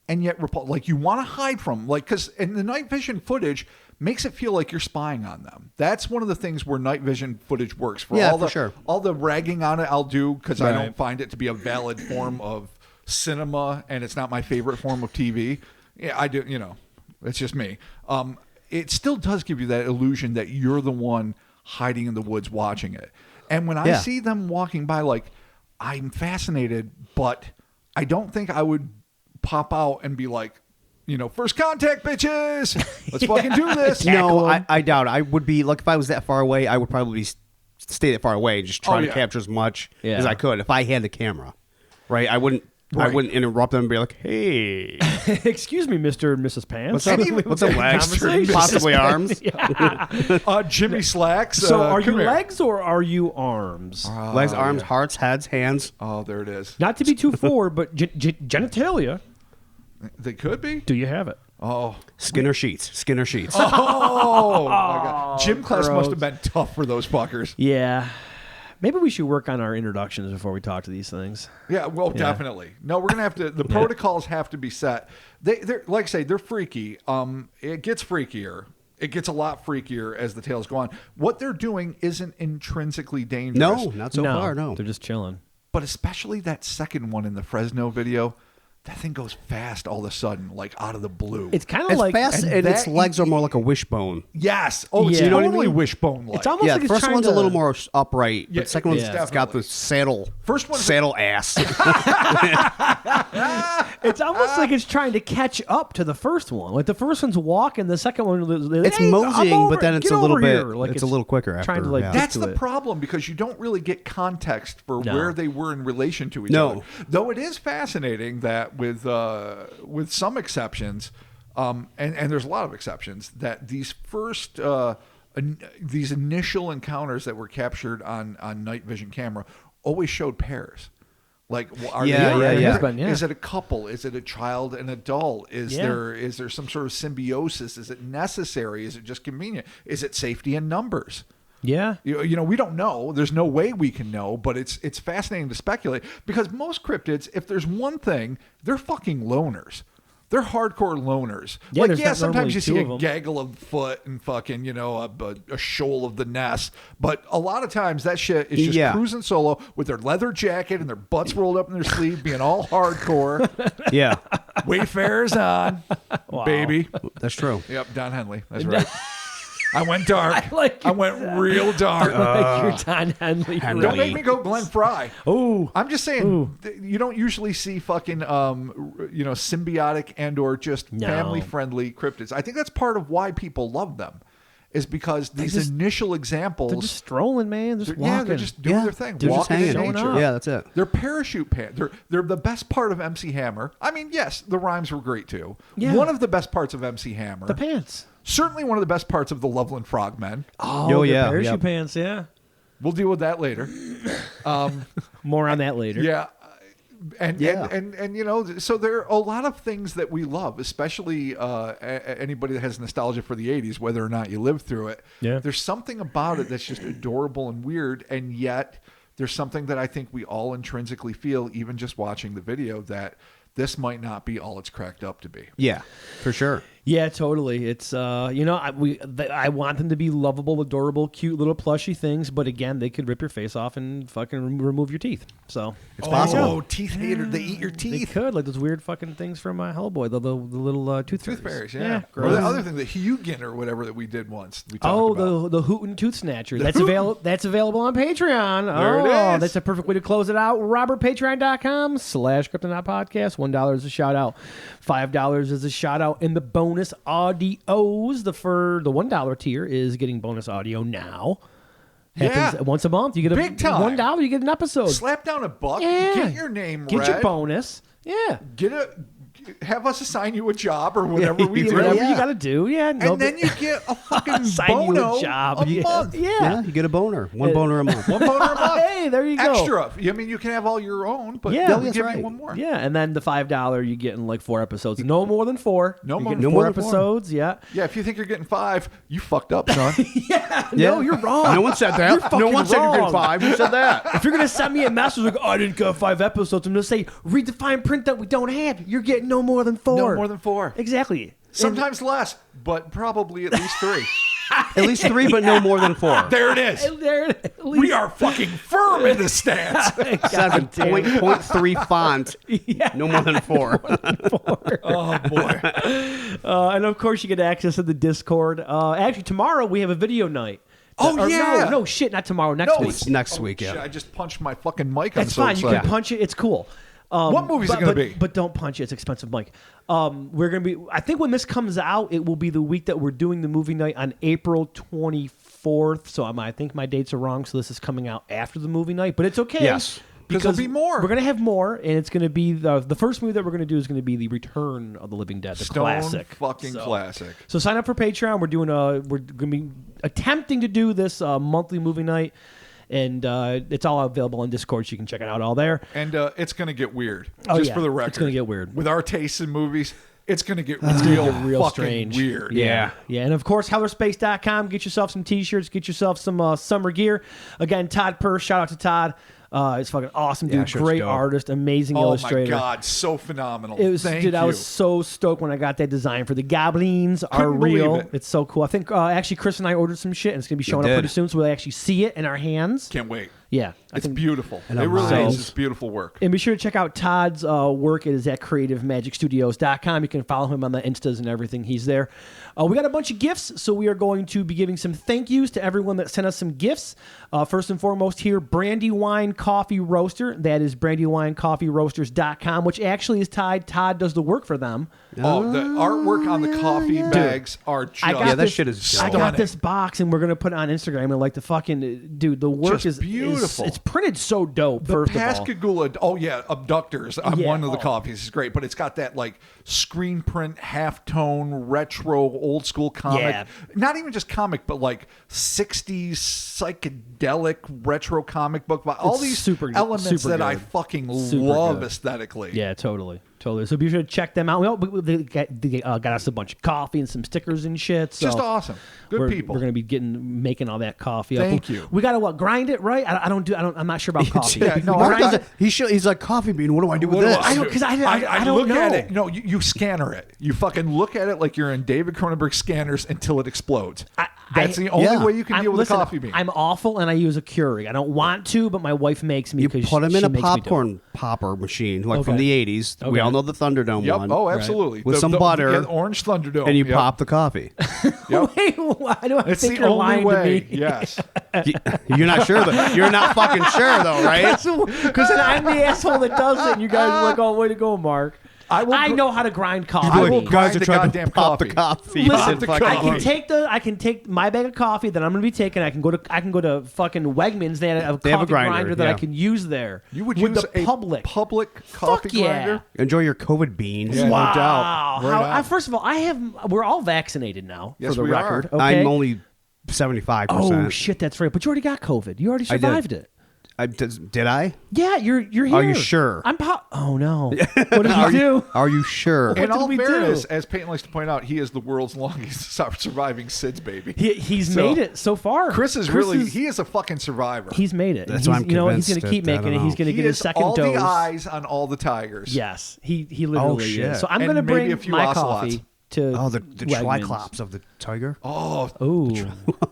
and yet like you want to hide from them. Like because in the night vision footage makes it feel like you're spying on them. That's one of the things where night vision footage works. Yeah, all for the, sure. All the ragging on it, I'll do because I Right. don't find it to be a valid form of cinema, and it's not my favorite form of TV. Yeah, I do. You know, it's just me. It still does give you that illusion that you're the one hiding in the woods watching it. And when I Yeah. see them walking by, like I'm fascinated, but I don't think I would pop out and be like, you know, first contact, bitches. Let's fucking do this. No, I doubt it. I would be like if I was that far away, I would probably stay that far away, just try to yeah. capture as much Yeah. as I could. If I had the camera, right? I wouldn't interrupt them and be like, "Hey, Excuse me, Mr. and Mrs. Pants. what's up? What's up, legs? Conversation. Possibly arms, Jimmy Slacks. So are you come here. legs or are you arms? legs, arms, hearts, heads, hands." Oh, there it is. Not to be too forward, but genitalia. They could be. Do you have it? Oh. Skinner sheets. Oh, my God. Gym class gross. must have been tough for those fuckers. Yeah. Maybe we should work on our introductions before we talk to these things. Yeah, well, definitely. No, we're gonna have to. The protocols have to be set. They're like I say, they're freaky. It gets freakier. It gets a lot freakier as the tales go on. What they're doing isn't intrinsically dangerous. No, not so far. No, They're just chilling. But especially that second one in the Fresno video, that thing goes fast all of a sudden, like out of the blue. It's kind of it's like fast, and and its that- legs are more like a wishbone. yes. Oh, it's Yeah. You know what I totally mean? wishbone-like. It's almost Yeah, like the it's first trying one's to, a little more upright, Yeah, but the second one's yeah. got the saddle. First one's- saddle ass. It's almost like it's trying to catch up to the first one. Like the first one's walking, the second one It's "Hey, I'm moseying, over but then it. it's Get a little over bit. here." Like it's a little quicker trying after. to, like, yeah. get That's to the it. problem because you don't really get context for No. where they were in relation to each No. other. Though it is fascinating that with some exceptions, and there's a lot of exceptions, that these first these initial encounters that were captured on night vision camera always showed pairs. Like, are Yeah, they yeah, yeah. Husband, yeah. Is it a couple? Is it a child and adult? Is Yeah. there some sort of symbiosis? Is it necessary? Is it just convenient? Is it safety in numbers? Yeah. You know, we don't know. There's no way we can know, but it's fascinating to speculate because most cryptids, if there's one thing, they're fucking loners. They're hardcore loners. Yeah, like, there's yeah, not sometimes normally you see two a of 'em. gaggle of foot and fucking, you know, a shoal of the nest. But a lot of times that shit is just cruising solo with their leather jacket and their butts rolled up in their sleeve, being all hardcore. Yeah, Wayfarers on, baby. that's true. Yep, Don Henley. That's right. I went dark. like I went real dark. Like your Don Henley. Don't make me go Glenn Fry. Oh, I'm just saying, you don't usually see fucking, symbiotic and or just family-friendly cryptids. I think that's part of why people love them, is because these initial examples. they're just strolling, man. Just walking. Yeah, they're just doing their thing. They're just walking in hanging. nature. Yeah, that's it. They're parachute pants. They're the best part of MC Hammer. I mean, yes, the rhymes were great too. Yeah. One of the best parts of MC Hammer. The pants. Certainly one of the best parts of the Loveland Frogmen. Oh, the yeah, parachute yep. pants. Yeah. We'll deal with that later. More on that later. Yeah. And you know, so there are a lot of things that we love, especially anybody that has nostalgia for the 80s, whether or not you lived through it. Yeah. There's something about it that's just adorable and weird, and yet there's something that I think we all intrinsically feel, even just watching the video, that this might not be all it's cracked up to be. Yeah, for sure. Yeah, totally. It's I want them to be lovable, adorable, cute little plushy things, but again, they could rip your face off and fucking remove your teeth. So It's possible. Oh, teeth hater! They eat your they teeth. could, like those weird fucking things from Hellboy, the little tooth Tooth fairies. fairies, yeah. Or the other thing, the Hugin or whatever that we did once. We talked about. the Hootin' Tooth Snatcher. That's available on Patreon. There it is. That's a perfect way to close it out. RobertPatreon.com/Cryptonaut Podcast. $1 is a shout out. $5 is a shout out in the bonus audios. The $1 tier is getting bonus audio now. Happens once a month. You get a Big time. $1. You get an episode. Slap down a buck. Yeah. Get your name Get read. your bonus. Yeah. Have us assign you a job or whatever we do. Whatever you got to do. Yeah. And then you get a fucking Assign you a bono job. a Yeah. month. Yeah. You get a boner. One boner a month. One boner a month. Hey, there you go. Extra. I mean, you can have all your own, but Yeah, they'll that's give right. you one more. Yeah, and then the $5 you get in like 4 episodes. No more than 4. No You more get than 4 4. episodes. Yeah. Yeah, if you think you're getting 5, you fucked up, son. No, you're wrong. No one said that. You're No fucking one said you're wrong. getting 5. Who said that? If you're gonna send me a message like, I didn't get 5 episodes, I'm gonna say, read the fine print that we don't have. You're getting no more than 4. No more than 4. Exactly. Sometimes less, but probably at least 3. At least 3, but no more than 4. There it is. And there, at We least- are fucking firm in the stance. 7.3 font. Yeah. No more than 4. Oh, boy. And of course, you get access to the Discord. Actually, tomorrow we have a video night. Oh, Or yeah. No, shit, not tomorrow. Next week. It's next week, Shit, yeah. I just punched my fucking mic. That's fine. You can punch it. It's cool. What movie's it gonna be? But don't punch it. It's expensive, Mike. We're gonna be. I think when this comes out, it will be the week that we're doing the movie night on April 24th. So I think my dates are wrong. So this is coming out after the movie night, but it's okay. Yes. Because there'll be more. We're gonna have more, and it's gonna be the first movie that we're gonna do is gonna be the Return of the Living Dead, the classic, classic. So sign up for Patreon. We're gonna be attempting to do this monthly movie night. And it's all available on Discord, so you can check it out all there. And it's going to get weird. Oh, just yeah. for the record. It's gonna get weird. With our tastes in movies, it's going to get Real fucking strange. weird. Yeah. And of course, hellerspace.com. Get yourself some t-shirts. Get yourself some summer gear. Again, Todd Purse. Shout out to Todd. It's fucking awesome, dude. Yeah, shirt's Great dope. artist. Amazing Oh, illustrator. my God. So phenomenal. It was, Thank dude, you. I was so stoked when I got that design for the goblins are Couldn't believe real. it. It's so cool. I think actually Chris and I ordered some shit, and it's going to be showing up did. pretty soon, so we'll actually see it in our hands. Can't wait. Yeah. I It's think. beautiful. It I'm really hyped. is. It's beautiful work. And be sure to check out Todd's work. It is at creativemagicstudios.com. You can follow him on the Instas and everything. He's there. We got a bunch of gifts, so we are going to be giving some thank yous to everyone that sent us some gifts. First and foremost here, Brandywine Coffee Roaster. That is brandywinecoffeeroasters.com, which actually is Todd. Todd does the work for them. Oh, the artwork on the coffee bags are just I got Yeah, that this, shit is I dope. got this box, and we're going to put it on Instagram. And like the fucking, dude, the work Just is beautiful. It's printed so dope, The first of all. Pascagoula, abductors on Yeah. one of the copies is great, but it's got that like screen print, halftone, retro, old school comic. Yeah. Not even just comic, but like 60s psychedelic retro comic book. All It's these super elements super that I good. fucking Super love good. aesthetically. Yeah, totally. Totally. So be sure to check them out. They got us a bunch of coffee and some stickers and shit. So Just awesome. Good people. We're going to be making all that coffee. Thank you. We got to grind it, right? I'm not sure about coffee. Yeah, no, Mark does it. He's like, coffee bean. What do I do with this? I don't, because I don't look know. at it. No, you scanner it. You fucking look at it like you're in David Cronenberg scanners until it explodes. That's the only way you can deal with a coffee bean. I'm awful, and I use a Keurig. I don't want to, but my wife makes me. You because put them in she a makes me do it. popcorn popper machine, like from Okay. the 80s. We Okay. all know the Thunderdome Yep. one. Oh, absolutely. With some butter. Yeah, orange Thunderdome. And you Yep. pop the coffee. Yep. Wait, why do I It's think the you're only lying way. to me? Yes. You're not sure, though. You're not fucking sure, though, right? Because then I'm the asshole that does it, and you guys are like, "Oh, way to go, Mark." I know how to grind coffee. I will Guys grind are the trying goddamn to pop coffee. the coffee. Listen, the I coffee. can take my bag of coffee that I'm going to be taking. I can go to fucking Wegmans. They have a They have a coffee grinder, that I yeah. can use there. You would with use the a public coffee yeah. grinder? Enjoy your COVID beans. Yeah, Wow. no doubt. Right on. First of all, we're all vaccinated now. Yes, for the we are. record. Okay? I'm only 75%. Oh shit, that's right. But you already got COVID. You already I did. survived it. Did I? Yeah, you're here. Are you sure? Oh no. What did you do? Are you sure? In all we do? fairness, as Peyton likes to point out, he is the world's longest surviving SIDS baby. He's So, made it so far. Chris is he is a fucking survivor. He's made it. That's why I'm He's convinced going to keep that, I making don't it. He's know. going to He get his is second all dose. the eyes on all the tigers. Yes, he literally shit. is. So I'm And going to maybe bring a few my ocelots. coffee to Oh, the Wegmans. triclops of the tiger? Oh, Ooh.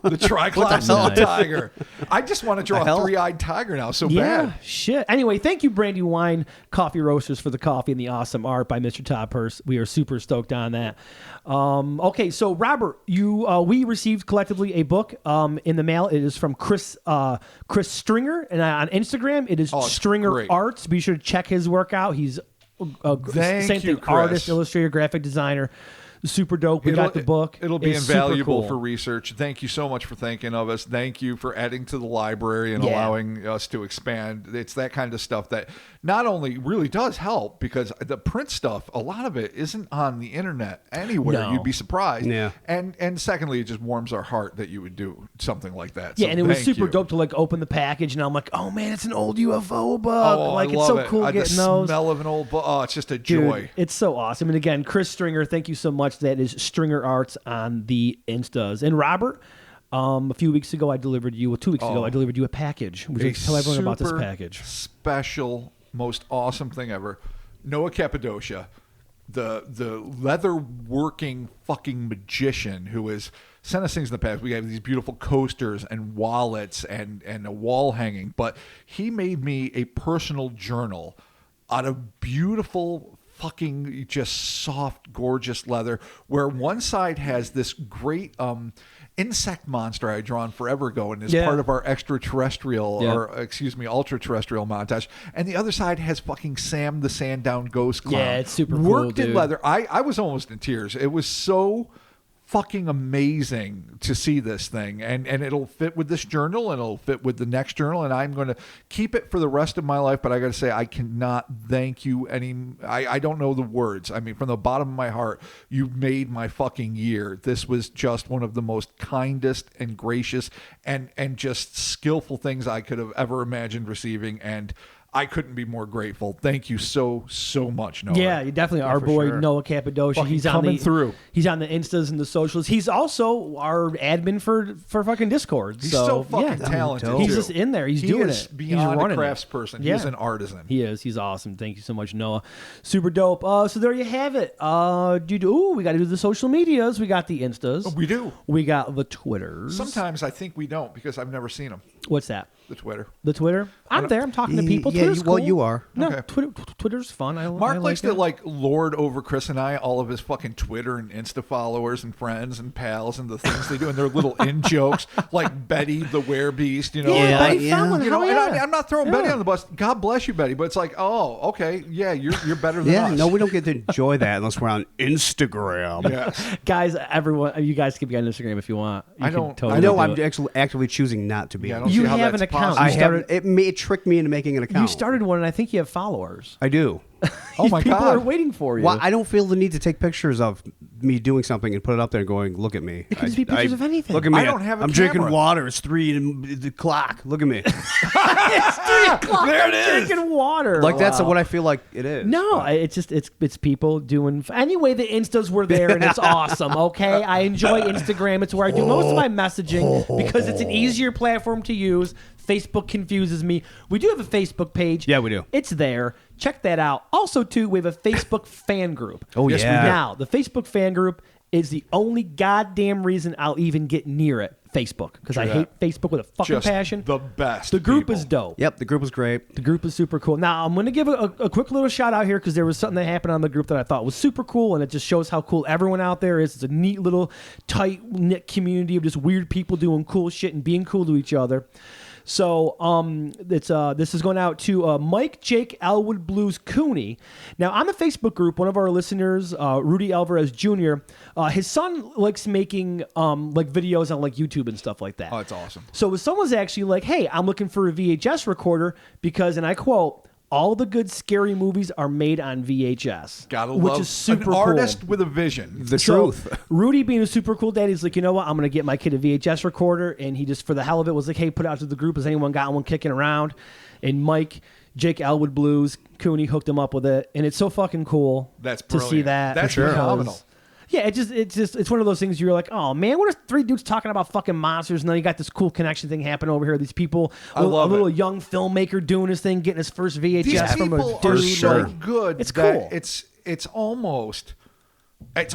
the triclops hell? of the tiger. I just want to draw The hell? a three-eyed tiger now so Yeah, bad. shit. Anyway, thank you, Brandy Wine Coffee Roasters, for the coffee and the awesome art by Mr. Todd Purse. We are super stoked on that. Okay, so Robert, we received collectively a book in the mail. It is from Chris Stringer, and on Instagram it is Oh, it's Stringer great. Arts. Be sure to check his work out. He's Thank same you, thing, artist, Chris. illustrator, graphic designer. Super dope. We got the book. It'll be It's super invaluable cool. for research. Thank you so much for thinking of us. Thank you for adding to the library and Yeah. allowing us to expand. It's that kind of stuff that not only really does help, because the print stuff, a lot of it isn't on the internet anywhere. No. You'd be surprised. Yeah. And secondly, it just warms our heart that you would do something like that. Yeah, So and it was thank super you. dope to open the package, and I'm like, oh man, it's an old UFO book. Oh, like I it's love so it. cool The getting those. smell of an old book. Oh, it's just a Dude, joy. it's so awesome. And again, Chris Stringer, thank you so much. That is Stringer Arts on the Instas. And Robert, a few weeks ago, 2 weeks ago, I delivered you a package. Would you like to tell everyone about this super package? Special, most awesome thing ever. Noah Cappadocia, the leather working fucking magician who has sent us things in the past. We have these beautiful coasters and wallets and a wall hanging, but he made me a personal journal out of beautiful fucking just soft, gorgeous leather, where one side has this great insect monster I had drawn forever ago and is Yeah. part of our extraterrestrial Yeah. or ultra-terrestrial montage, and the other side has fucking Sam the Sandown Ghost Clown. Yeah, it's super cool, worked in dude. leather. I was almost in tears. It was so fucking amazing to see this thing, and it'll fit with this journal and it'll fit with the next journal, and I'm going to keep it for the rest of my life. But I got to say, I cannot thank you I don't know the words. I mean, from the bottom of my heart, you made my fucking year. This was just one of the most kindest and gracious and just skillful things I could have ever imagined receiving, and I couldn't be more grateful. Thank you so much, Noah. Yeah, you definitely our for boy sure. Noah Cappadocia. Fucking He's on coming the through. He's on the Instas and the socials. He's also our admin for fucking Discord. He's so fucking yeah. talented. dope. He's too. just in there. He's He doing is it. beyond He's a running crafts it. person. Yeah. He is an artisan. He is. He's awesome. Thank you so much, Noah. Super dope. So there you have it. We got to do the social medias. We got the Instas. We do. We got the Twitters. Sometimes I think we don't because I've never seen them. What's that? The Twitter. The Twitter. I'm there. I'm talking to people. Yeah, Twitter's well, cool. you are. No, Okay. Twitter's fun. I Mark likes like to it. lord over Chris and I, all of his fucking Twitter and Insta followers and friends and pals and the things they do and their little in jokes like Betty the Werebeast, you know. Yeah, and Betty like, Fallon. you know, Hell and yeah. I'm not throwing Yeah. Betty on the bus. God bless you, Betty, but it's like, oh, okay, yeah, you're better than Yeah, us. no, we don't get to enjoy that unless we're on Instagram. Yes. Guys, everyone, you guys can be on Instagram if you want. You I can don't- Totally I know do I'm it. actually actively choosing not to be. Yeah, I on. don't You see how have that's an account. possible. I You have started- it tricked me into making an account. You started one, and I think you have followers. I do. Oh my People God. are waiting for you. Well, I don't feel the need to take pictures of me doing something and put it up there and going, look at me. It can just be pictures of anything. Look at me. I don't have a I'm drinking camera. water. It's 3 o'clock. Look at me. It's 3 o'clock. There it I'm is. drinking water. Like that's Wow. what I feel like it is. No, it's just it's people doing. Anyway, the Instas were there and it's awesome. Okay, I enjoy Instagram. It's where I do most of my messaging because it's an easier platform to use. Facebook confuses me. We do have a Facebook page. Yeah, we do. It's there. Check that out. Also, too, we have a Facebook fan group. Oh, Yes, we yeah. do. Now, the Facebook fan group is the only goddamn reason I'll even get near it. Facebook, because I True hate that. Facebook with a fucking Just passion. the best. The group people. is dope. Yep, the group was great. The group is super cool. Now, I'm going to give a quick little shout out here because there was something that happened on the group that I thought was super cool, and it just shows how cool everyone out there is. It's a neat little tight-knit community of just weird people doing cool shit and being cool to each other. So this is going out to Mike Jake Elwood Blues Cooney. Now, on the Facebook group, one of our listeners, Rudy Alvarez Jr., his son likes making like videos on like YouTube and stuff like that. Oh, that's awesome. So his son was actually like, hey, I'm looking for a VHS recorder because, and I quote, all the good scary movies are made on VHS. Gotta which love is super an artist cool. with a vision. The So, truth. Rudy being a super cool dad, he's like, you know what? I'm going to get my kid a VHS recorder. And he just, for the hell of it, was like, hey, put it out to the group. Has anyone got one kicking around? And Mike, Jake Elwood Blues, Cooney hooked him up with it. And it's so fucking cool That's to see brilliant. that. That's because- phenomenal. Yeah, it's one of those things you're like, oh man, what are 3 dudes talking about fucking monsters? And then you got this cool connection thing happening over here. These people, I love a little it. young filmmaker doing his thing, getting his first VHS These from a people dude. are so like, good. It's that cool. It's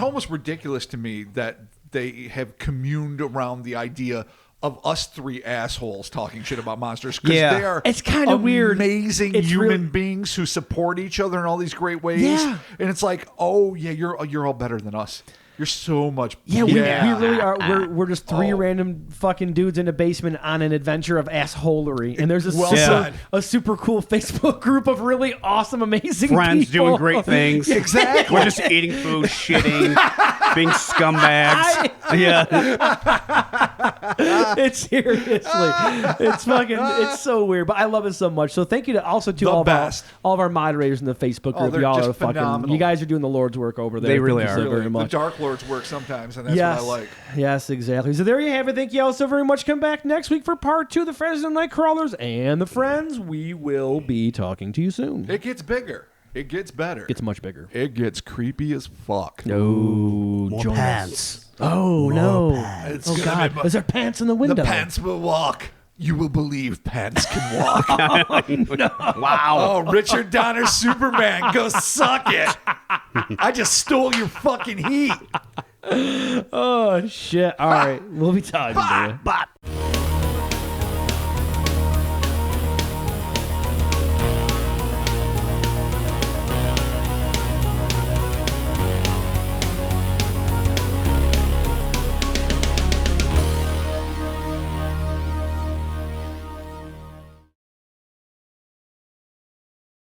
almost ridiculous to me that they have communed around the idea of us 3 assholes talking shit about monsters because Yeah. they are It's kinda weird. amazing It's human really- beings who support each other in all these great ways. Yeah. And it's like, oh yeah, you're all better than us. You're so much. Yeah, we really are. We're just 3 random fucking dudes in a basement on an adventure of assholery. And there's a super cool Facebook group of really awesome, amazing Friends people. doing great things. Exactly. We're just eating food, shitting, being scumbags. Yeah. It's seriously, it's so weird, but I love it so much. So thank you to also to The all best. of our moderators in the Facebook Oh, group. they're Y'all just are fucking. phenomenal. You guys are doing the Lord's work over there. They really Thank you are. so Really, very much. the Dark Lord's work sometimes, and that's Yes, what I like. yes, exactly. So there you have it. Thank you all so very much. Come back next week for part 2 of the Fresno Nightcrawlers and the friends. We will be talking to you soon. It gets bigger. It gets better. It's much bigger. It gets creepy as fuck. No, More join us. pants. Oh no! It's Oh gonna God! be- Is there pants in the window? The pants will walk. You will believe pants can walk. Wow. Oh, Richard Donner Superman, go suck it. I just stole your fucking heat. Oh shit! All right, we'll be talking to you. Bop.